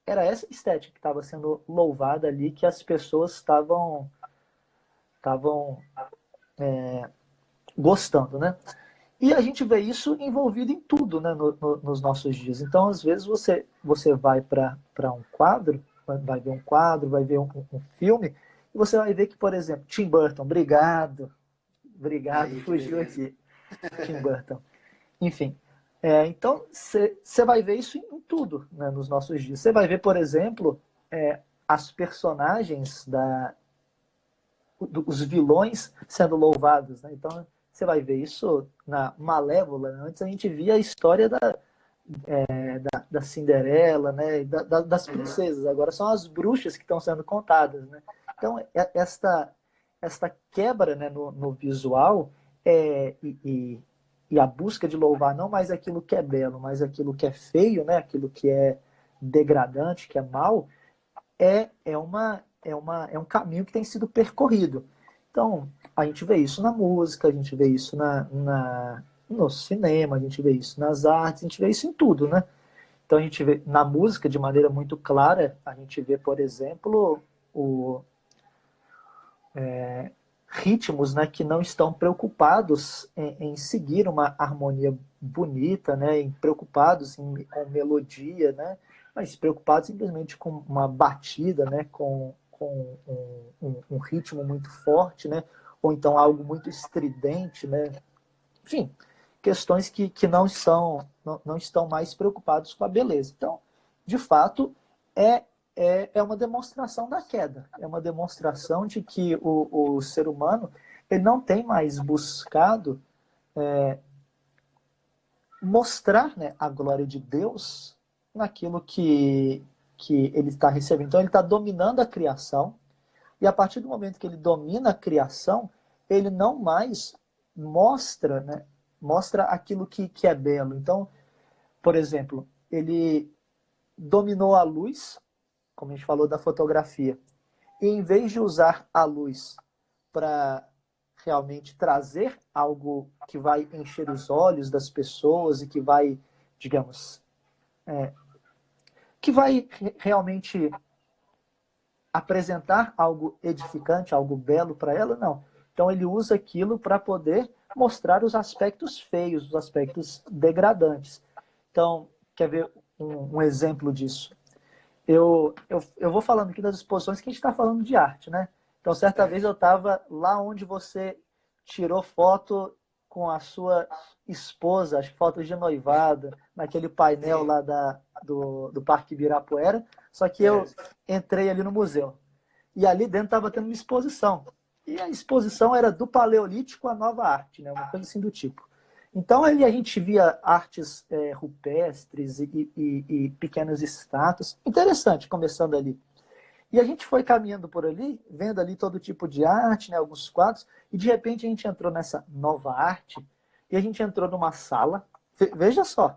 era essa estética que estava sendo louvada ali, que as pessoas estavam gostando, né? E a gente vê isso envolvido em tudo, né, nos nossos dias. Então, às vezes, você vai para um quadro, vai ver um quadro, vai ver um filme, e você vai ver que, por exemplo, Tim Burton, obrigado, Aí, que fugiu beleza. aqui, Tim Burton. Enfim, então você vai ver isso em tudo, né, nos nossos dias. Você vai ver, por exemplo, as personagens os vilões sendo louvados, né? Então você vai ver isso na Malévola. Né? Antes a gente via a história da Cinderela, né? Das Uhum. princesas. Agora são as bruxas que estão sendo contadas, né? Então esta quebra, né, no visual e a busca de louvar não mais aquilo que é belo, mas aquilo que é feio, né? Aquilo que é degradante, que é mal, é um caminho que tem sido percorrido. Então, a gente vê isso na música, a gente vê isso no cinema, a gente vê isso nas artes, a gente vê isso em tudo, né? Então, a gente vê na música, de maneira muito clara, a gente vê, por exemplo, o ritmos, né, que não estão preocupados em seguir uma harmonia bonita, né, preocupados com melodia, né, mas preocupados simplesmente com uma batida, né, com um ritmo muito forte, né, ou então algo muito estridente, né, enfim, questões que não estão mais preocupados com a beleza. Então, de fato, é, é uma demonstração da queda. É uma demonstração de que o ser humano ele não tem mais buscado mostrar, né, a glória de Deus naquilo que ele está recebendo. Então, ele está dominando a criação, e a partir do momento que ele domina a criação, ele não mais mostra, né, mostra aquilo que é belo. Então, por exemplo, ele dominou a luz, como a gente falou da fotografia, e em vez de usar a luz para realmente trazer algo que vai encher os olhos das pessoas e que vai, digamos, que vai realmente apresentar algo edificante, algo belo para ela, não. Então ele usa aquilo para poder mostrar os aspectos feios, os aspectos degradantes. Então, quer ver um exemplo disso? Eu vou falando aqui das exposições que a gente está falando de arte, né? Então, certa vez eu estava lá onde você tirou foto com a sua esposa, acho que fotos de noivado, naquele painel lá do Parque Ibirapuera, só que eu entrei ali no museu. E ali dentro estava tendo uma exposição. E a exposição era do Paleolítico à Nova Arte, né? Uma coisa assim do tipo. Então ali a gente via artes rupestres e pequenas estátuas. Interessante, começando ali. E a gente foi caminhando por ali, vendo ali todo tipo de arte, né, alguns quadros, e de repente a gente entrou nessa nova arte, e a gente entrou numa sala, veja só,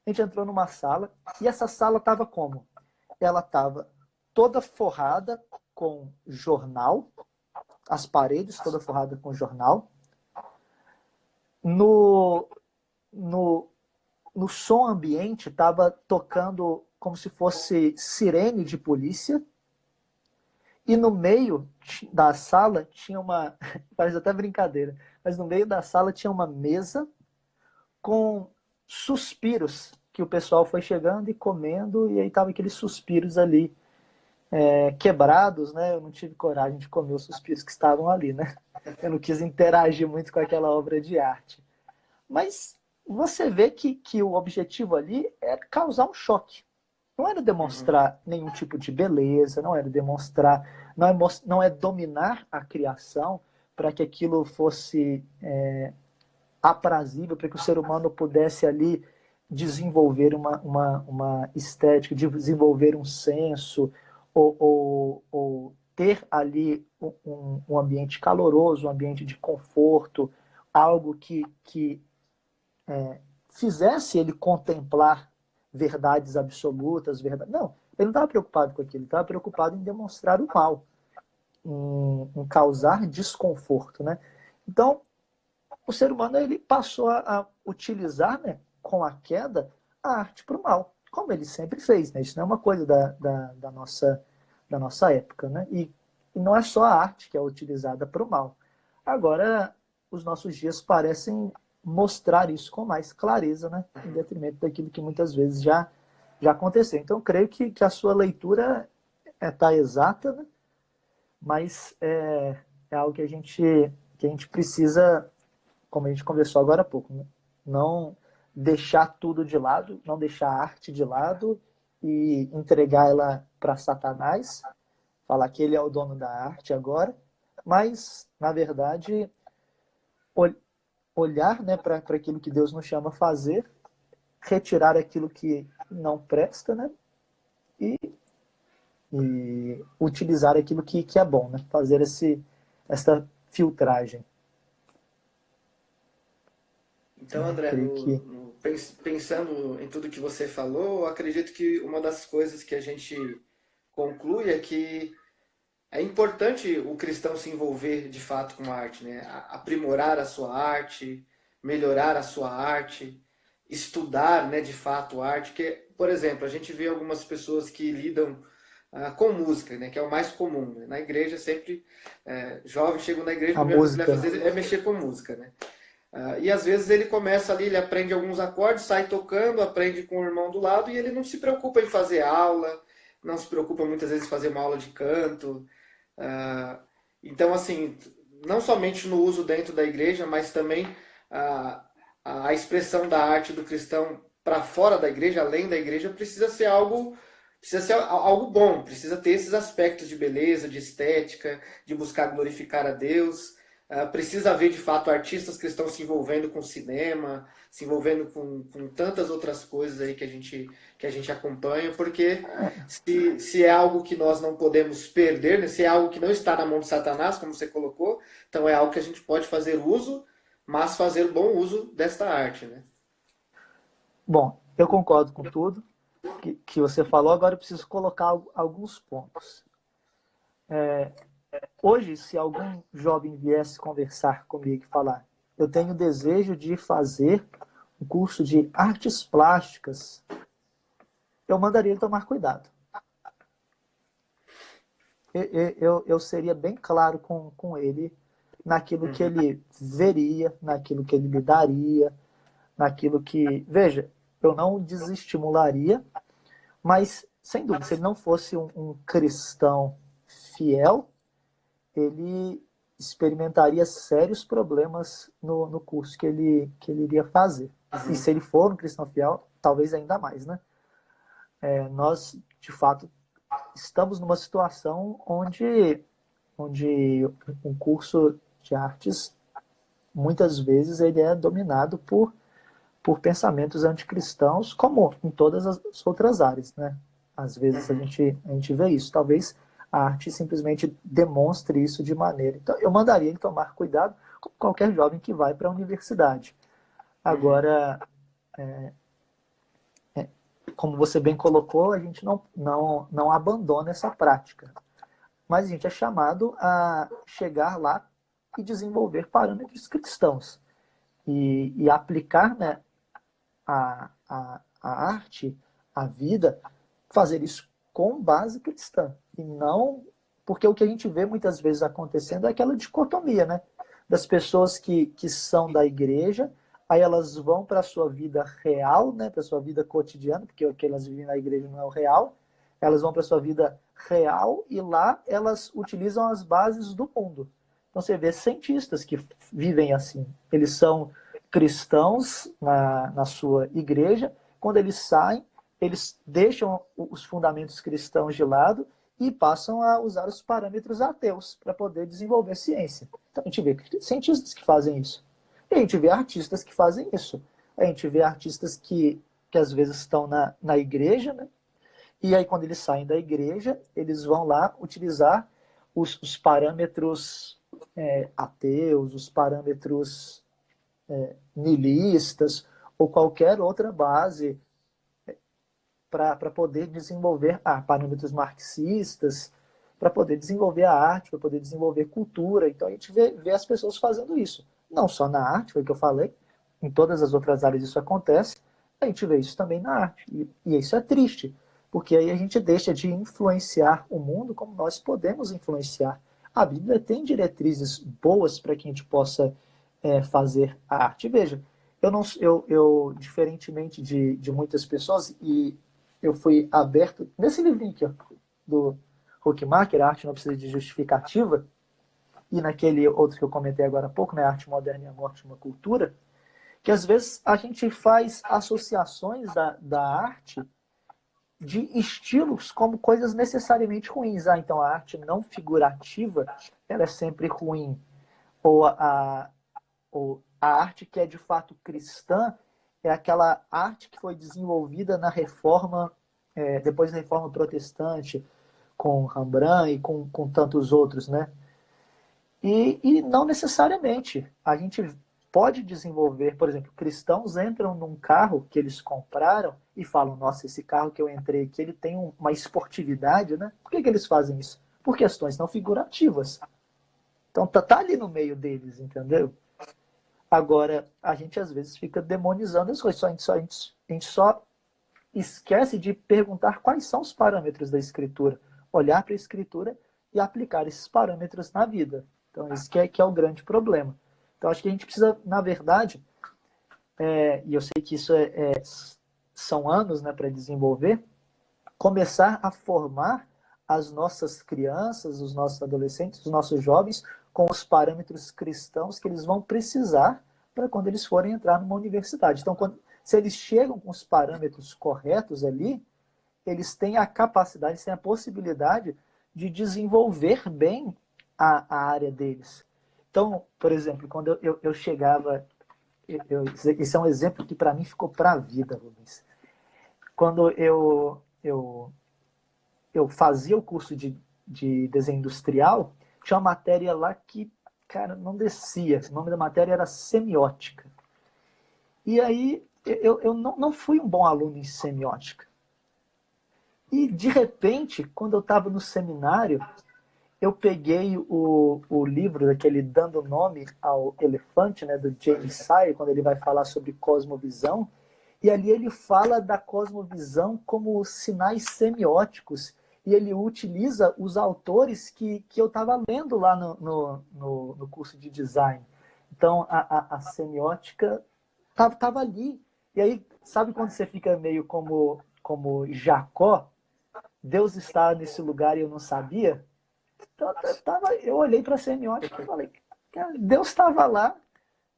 a gente entrou numa sala, e essa sala estava como? Ela estava toda forrada com jornal, as paredes toda forrada com jornal, no, no, no som ambiente estava tocando como se fosse sirene de polícia, e no meio da sala tinha uma. Parece até brincadeira, mas no meio da sala tinha uma mesa com suspiros que o pessoal foi chegando e comendo, e aí tava aqueles suspiros ali quebrados, né? Eu não tive coragem de comer os suspiros que estavam ali, né? Eu não quis interagir muito com aquela obra de arte. Mas você vê que o objetivo ali é causar um choque. Não era demonstrar nenhum tipo de beleza, não era demonstrar, não é dominar a criação para que aquilo fosse aprazível, para que o ser humano pudesse ali desenvolver uma estética, desenvolver um senso, ou ter ali um ambiente caloroso, um ambiente de conforto, algo que fizesse ele contemplar verdades absolutas, verdade. Não, ele não estava preocupado com aquilo, ele estava preocupado em demonstrar o mal, em causar desconforto, né? Então, o ser humano ele passou a utilizar, né, com a queda, a arte para o mal, como ele sempre fez, né? Isso não é uma coisa da nossa época, né? E não é só a arte que é utilizada para o mal. Agora, os nossos dias parecem mostrar isso com mais clareza, né? Em detrimento daquilo que muitas vezes já aconteceu. Então, eu creio que a sua leitura está exata, né? Mas é algo que a gente precisa, como a gente conversou agora há pouco, né? Não deixar tudo de lado, não deixar a arte de lado e entregar ela para Satanás, falar que ele é o dono da arte agora, mas, na verdade, olhar, né, para aquilo que Deus nos chama a fazer, retirar aquilo que não presta, né, e utilizar aquilo que é bom, né, fazer essa filtragem. Então, André, Creio que pensando em tudo que você falou, eu acredito que uma das coisas que a gente conclui é que é importante o cristão se envolver de fato com a arte, né? Aprimorar a sua arte, melhorar a sua arte, estudar, né, de fato a arte. Que, por exemplo, a gente vê algumas pessoas que lidam com música, né, que é o mais comum. Né? Na igreja sempre, jovens chegam na igreja, a a primeira coisa que ele música, vai fazer é mexer com música, né? E às vezes ele começa ali, ele aprende alguns acordes, sai tocando, aprende com o irmão do lado e ele não se preocupa em fazer aula, não se preocupa muitas vezes em fazer uma aula de canto. Ah, então, assim, não somente no uso dentro da igreja, mas também a expressão da arte do cristão para fora da igreja, além da igreja, precisa ser algo bom, precisa ter esses aspectos de beleza, de estética, de buscar glorificar a Deus. Precisa haver de fato artistas que estão se envolvendo com cinema, se envolvendo com tantas outras coisas aí que a gente acompanha, porque se é algo que nós não podemos perder, né? Se é algo que não está na mão de Satanás, como você colocou, então é algo que a gente pode fazer uso, mas fazer bom uso desta arte, né? Bom, eu concordo com tudo que você falou, agora eu preciso colocar alguns pontos. Hoje, se algum jovem viesse conversar comigo e falar, eu tenho desejo de fazer um curso de artes plásticas, eu mandaria ele tomar cuidado. Eu seria bem claro com ele naquilo que ele veria, naquilo que ele me daria, naquilo que... Veja, eu não desestimularia, mas, sem dúvida, se ele não fosse um cristão fiel, ele experimentaria sérios problemas no curso que ele iria fazer. E se ele for um cristão fiel, talvez ainda mais, né? Nós, de fato, estamos numa situação onde um curso de artes, muitas vezes, ele é dominado por pensamentos anticristãos, como em todas as outras áreas, né? Às vezes a gente vê isso. Talvez a arte simplesmente demonstre isso de maneira... Então, eu mandaria ele tomar cuidado com qualquer jovem que vai para a universidade. Agora, como você bem colocou, a gente não abandona essa prática. Mas a gente é chamado a chegar lá e desenvolver parâmetros cristãos. E aplicar, né, a arte, a vida, fazer isso com base cristã. E não... Porque o que a gente vê muitas vezes acontecendo é aquela dicotomia, né? Das pessoas que são da igreja, aí elas vão para a sua vida real, né? Para a sua vida cotidiana, porque o que elas vivem na igreja não é o real. Elas vão para a sua vida real e lá elas utilizam as bases do mundo. Então você vê cientistas que vivem assim. Eles são cristãos na sua igreja. Quando eles saem, eles deixam os fundamentos cristãos de lado e passam a usar os parâmetros ateus para poder desenvolver ciência. Então a gente vê cientistas que fazem isso. E a gente vê artistas que fazem isso. A gente vê artistas que às vezes estão na igreja, né? E aí quando eles saem da igreja, eles vão lá utilizar os parâmetros ateus, os parâmetros nihilistas ou qualquer outra base para poder desenvolver parâmetros marxistas, para poder desenvolver a arte, para poder desenvolver cultura. Então a gente vê as pessoas fazendo isso. Não só na arte, foi o que eu falei, em todas as outras áreas isso acontece, a gente vê isso também na arte. E isso é triste, porque aí a gente deixa de influenciar o mundo como nós podemos influenciar. A Bíblia tem diretrizes boas para que a gente possa fazer a arte. Veja, eu diferentemente de muitas pessoas, e eu fui aberto nesse livrinho aqui, ó, do Huckmacher, A Arte Não Precisa de Justificativa, e naquele outro que eu comentei agora há pouco, né, Arte Moderna e a Morte de uma Cultura, que às vezes a gente faz associações da arte de estilos como coisas necessariamente ruins. Então a arte não figurativa, ela é sempre ruim. Ou a arte que é de fato cristã é aquela arte que foi desenvolvida na reforma, depois da reforma protestante, com Rembrandt e com tantos outros, né? E não necessariamente. A gente pode desenvolver, por exemplo, cristãos entram num carro que eles compraram e falam, nossa, esse carro que eu entrei aqui, ele tem uma esportividade, né? Por que eles fazem isso? Por questões não figurativas. Então tá ali no meio deles, entendeu? Agora, a gente às vezes fica demonizando as coisas. A gente só esquece de perguntar quais são os parâmetros da escritura. Olhar para a escritura e aplicar esses parâmetros na vida. Então, isso que é o grande problema. Então, acho que a gente precisa, na verdade, e eu sei que isso são anos, né, para desenvolver, começar a formar as nossas crianças, os nossos adolescentes, os nossos jovens, com os parâmetros cristãos que eles vão precisar para quando eles forem entrar numa universidade. Então, se eles chegam com os parâmetros corretos ali, eles têm a capacidade, eles têm a possibilidade de desenvolver bem a área deles. Então, por exemplo, quando eu chegava, esse é um exemplo que para mim ficou para a vida, Rubens. Quando eu fazia o curso de desenho industrial, tinha uma matéria lá que, cara, não descia. O nome da matéria era semiótica. E aí, eu não fui um bom aluno em semiótica. E, de repente, quando eu estava no seminário, eu peguei o livro daquele Dando Nome ao Elefante, né, do James Sire, quando ele vai falar sobre cosmovisão, e ali ele fala da cosmovisão como sinais semióticos, e ele utiliza os autores que eu estava lendo lá no curso de design. Então, a semiótica estava ali. E aí, sabe quando você fica meio como Jacó? Deus está nesse lugar e eu não sabia? Então, eu olhei para a semiótica e falei, cara, Deus estava lá,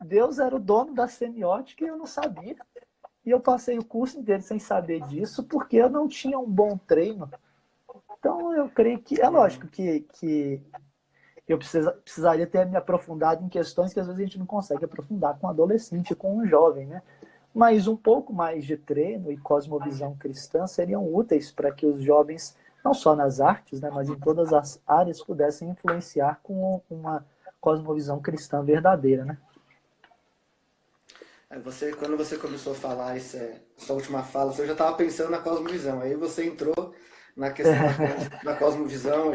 Deus era o dono da semiótica e eu não sabia. E eu passei o curso inteiro sem saber disso, porque eu não tinha um bom treino. Então, eu creio que, é lógico que eu precisaria ter me aprofundado em questões que às vezes a gente não consegue aprofundar com um adolescente, com um jovem, né? Mas um pouco mais de treino e cosmovisão cristã seriam úteis para que os jovens, não só nas artes, né, mas em todas as áreas, pudessem influenciar com uma cosmovisão cristã verdadeira, né? Quando você começou a falar essa última fala, eu já estava pensando na cosmovisão. Aí você entrou na questão da cosmovisão.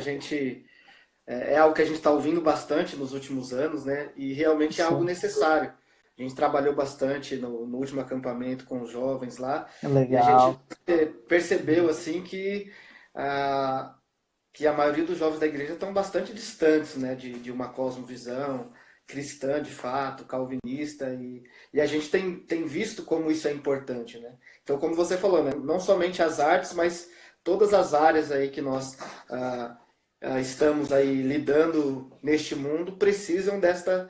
É algo que a gente está ouvindo bastante nos últimos anos, né? E realmente é algo Sim, necessário. A gente trabalhou bastante no último acampamento com os jovens lá, e a gente legal. percebeu assim que a maioria dos jovens da igreja estão bastante distantes, né, de uma cosmovisão cristã, de fato, calvinista, e a gente tem visto como isso é importante, né? Então, como você falou, né, não somente as artes, mas todas as áreas aí que nós estamos aí lidando neste mundo precisam desta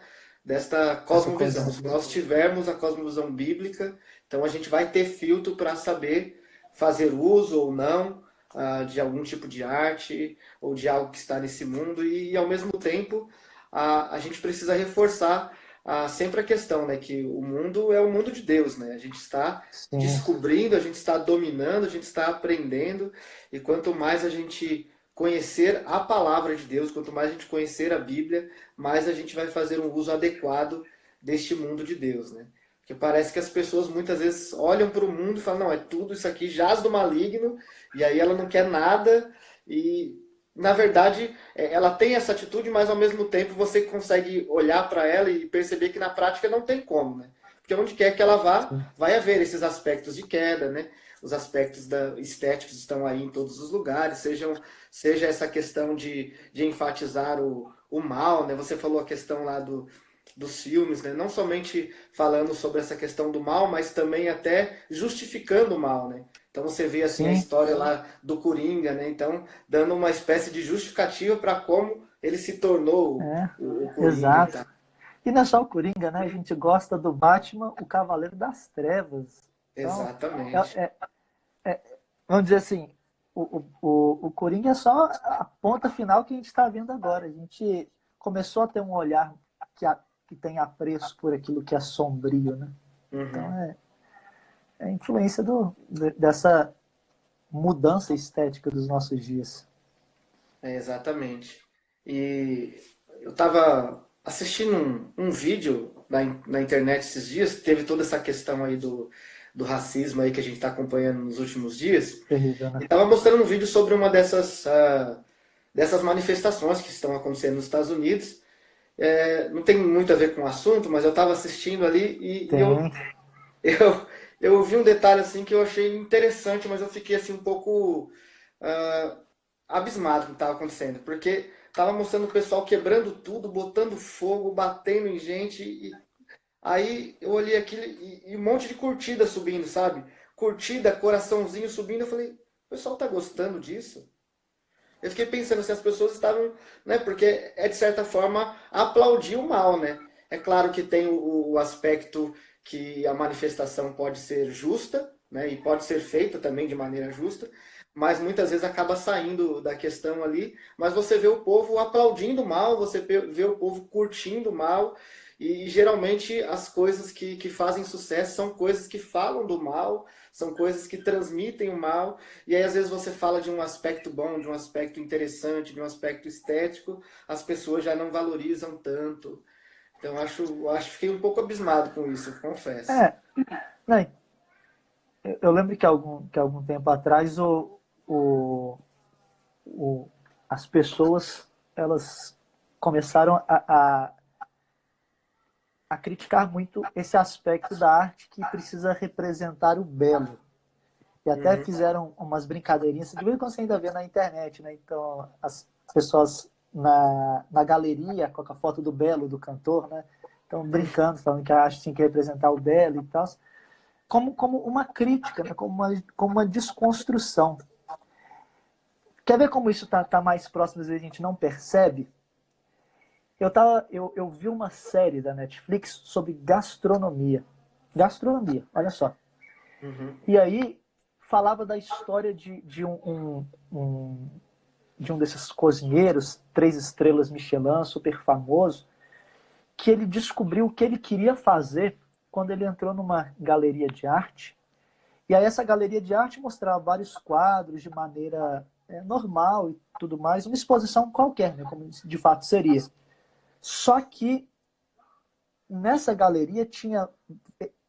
Essa cosmovisão. Se cosmovisão. nós tivermos a cosmovisão bíblica, então a gente vai ter filtro para saber fazer uso ou não de algum tipo de arte ou de algo que está nesse mundo e ao mesmo tempo a gente precisa reforçar sempre a questão, né, que o mundo é o mundo de Deus, né? A gente está Sim, descobrindo, a gente está dominando, a gente está aprendendo e quanto mais a gente conhecer a palavra de Deus, quanto mais a gente conhecer a Bíblia, mais a gente vai fazer um uso adequado deste mundo de Deus, né? Porque parece que as pessoas muitas vezes olham para o mundo e falam, não, é tudo isso aqui jaz do maligno, e aí ela não quer nada, e na verdade ela tem essa atitude, mas ao mesmo tempo você consegue olhar para ela e perceber que na prática não tem como, né? Porque onde quer que ela vá, sim. vai haver esses aspectos de queda, né? Os aspectos estéticos estão aí em todos os lugares, seja essa questão de enfatizar o mal, né? Você falou a questão lá dos filmes, né? Não somente falando sobre essa questão do mal, mas também até justificando o mal, né? Então você vê assim a Sim, história lá do Coringa, né? Então dando uma espécie de justificativa para como ele se tornou é, o Coringa e exato. tal. E não é só o Coringa, né? A gente gosta do Batman, o Cavaleiro das Trevas. Então, Exatamente. é, é, vamos dizer assim, o Coringa é só a ponta final que a gente está vendo agora. A gente começou a ter um olhar que tem apreço por aquilo que é sombrio, né? Então, Uhum. é a influência dessa mudança estética dos nossos dias. Exatamente. E eu estava assistindo um vídeo na internet esses dias, teve toda essa questão aí do racismo aí que a gente está acompanhando nos últimos dias, Terrível, e né? estava mostrando um vídeo sobre uma dessas manifestações que estão acontecendo nos Estados Unidos. Não tem muito a ver com o assunto, mas eu estava assistindo ali e Tem. eu, eu vi um detalhe assim que eu achei interessante, mas eu fiquei assim um pouco ah, abismado com o que estava acontecendo, porque estava mostrando o pessoal quebrando tudo, botando fogo, batendo em gente, e aí eu olhei aquilo e um monte de curtida subindo, sabe? Curtida, coraçãozinho subindo, eu falei, o pessoal tá gostando disso? Eu fiquei pensando se as pessoas estavam, né? Porque é de certa forma aplaudir o mal, né? É claro que tem o aspecto que a manifestação pode ser justa, né, e pode ser feita também de maneira justa, mas muitas vezes acaba saindo da questão ali, mas você vê o povo aplaudindo o mal, você vê o povo curtindo o mal, e geralmente as coisas que fazem sucesso são coisas que falam do mal, são coisas que transmitem o mal, e aí às vezes você fala de um aspecto bom, de um aspecto interessante, de um aspecto estético, as pessoas já não valorizam tanto. Então fiquei um pouco abismado com isso, eu confesso. É, né, eu lembro que algum tempo atrás o, o, as pessoas elas começaram a criticar muito esse aspecto da arte que precisa representar o belo. E até Uhum. fizeram umas brincadeirinhas, de vez em quando você ainda vê na internet, né? Então, as pessoas na galeria, com a foto do Belo, do cantor, né? Estão brincando, falando que a arte tinha que representar o Belo e tal. Como uma crítica, né? Como uma desconstrução. Quer ver como isso tá mais próximo, às vezes a gente não percebe? Eu vi uma série da Netflix sobre gastronomia. Gastronomia, olha só. Uhum. E aí falava da história de um desses cozinheiros, 3 estrelas Michelin, super famoso, que ele descobriu o que ele queria fazer quando ele entrou numa galeria de arte. E aí essa galeria de arte mostrava vários quadros de maneira normal e tudo mais, uma exposição qualquer, né, como de fato seria. Só que nessa galeria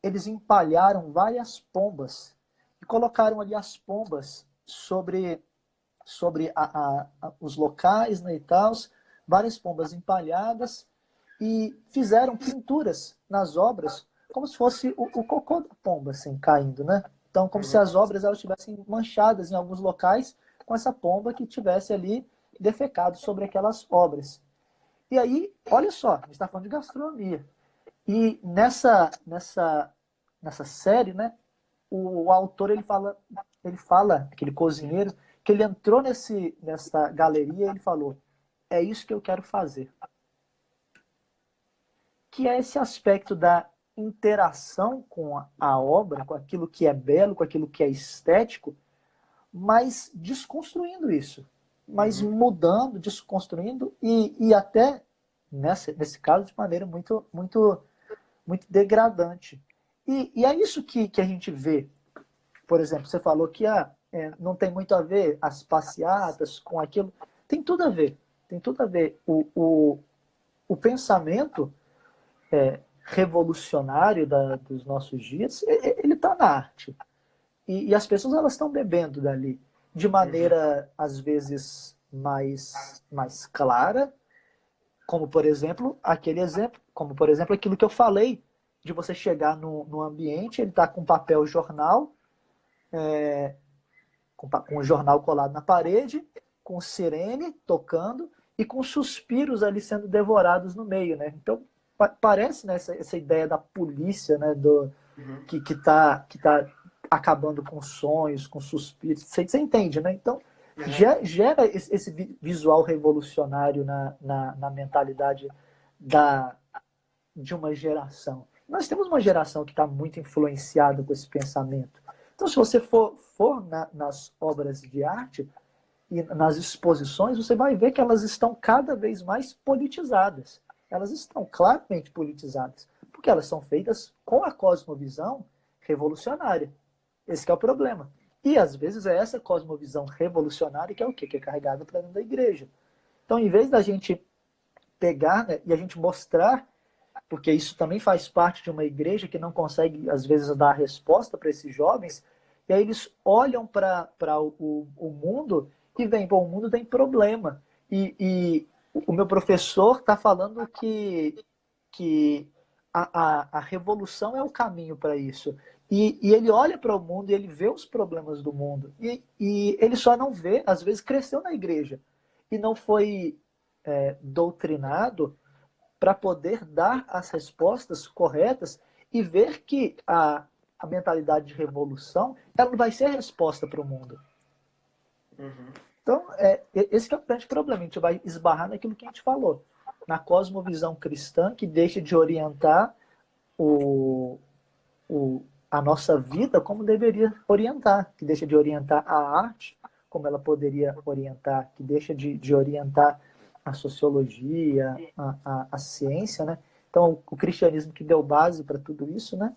eles empalharam várias pombas e colocaram ali as pombas sobre os locais, né, e tal, várias pombas empalhadas e fizeram pinturas nas obras como se fosse o cocô da pomba assim caindo, né? Então como se Uhum. as obras elas estivessem manchadas em alguns locais com essa pomba que tivesse ali defecado sobre aquelas obras. E aí, olha só, a gente está falando de gastronomia. E nessa série, né, o autor ele fala, aquele cozinheiro, que ele entrou nessa galeria e ele falou: é isso que eu quero fazer. Que é esse aspecto da interação com a obra, com aquilo que é belo, com aquilo que é estético, mas desconstruindo isso, mas Uhum. mudando, desconstruindo e até nesse caso de maneira muito degradante. E é isso que a gente vê. Por exemplo, você falou que não tem muito a ver as passeatas com aquilo. Tem tudo a ver. Tem tudo a ver. O pensamento revolucionário dos nossos dias, ele está na arte. E as pessoas elas estão bebendo dali de Uhum. maneira, às vezes, mais clara, como, por exemplo, como, por exemplo, aquilo que eu falei, de você chegar no ambiente, ele está com papel jornal, com o jornal colado na parede, com sirene tocando e com suspiros ali sendo devorados no meio, né? Então, parece, né, essa ideia da polícia, né, Uhum. que tá acabando com sonhos, com suspiros. Você entende, né? Então, Uhum. gera esse visual revolucionário na mentalidade da, de uma geração. Nós temos uma geração que está muito influenciada com esse pensamento. Então, se você for nas obras de arte e nas exposições, você vai ver que elas estão cada vez mais politizadas. Elas estão claramente politizadas, porque elas são feitas com a cosmovisão revolucionária. Esse é o problema. E às vezes é essa cosmovisão revolucionária que é o quê? Que é carregada para dentro da igreja. Então, em vez da gente pegar, né, e a gente mostrar, porque isso também faz parte de uma igreja que não consegue, às vezes, dar resposta para esses jovens, e aí eles olham para o mundo e veem, pô, o mundo tem problema. E o meu professor está falando que a revolução é o caminho para isso. E ele olha para o mundo e ele vê os problemas do mundo. E ele só não vê, às vezes cresceu na igreja e não foi doutrinado para poder dar as respostas corretas e ver que a mentalidade de revolução ela não vai ser a resposta para o mundo. Uhum. Então, esse é o grande problema. A gente vai esbarrar naquilo que a gente falou, na cosmovisão cristã que deixa de orientar o, a nossa vida como deveria orientar, que deixa de orientar a arte como ela poderia orientar, que deixa de orientar a sociologia, a ciência, né? Então, o cristianismo que deu base para tudo isso, né?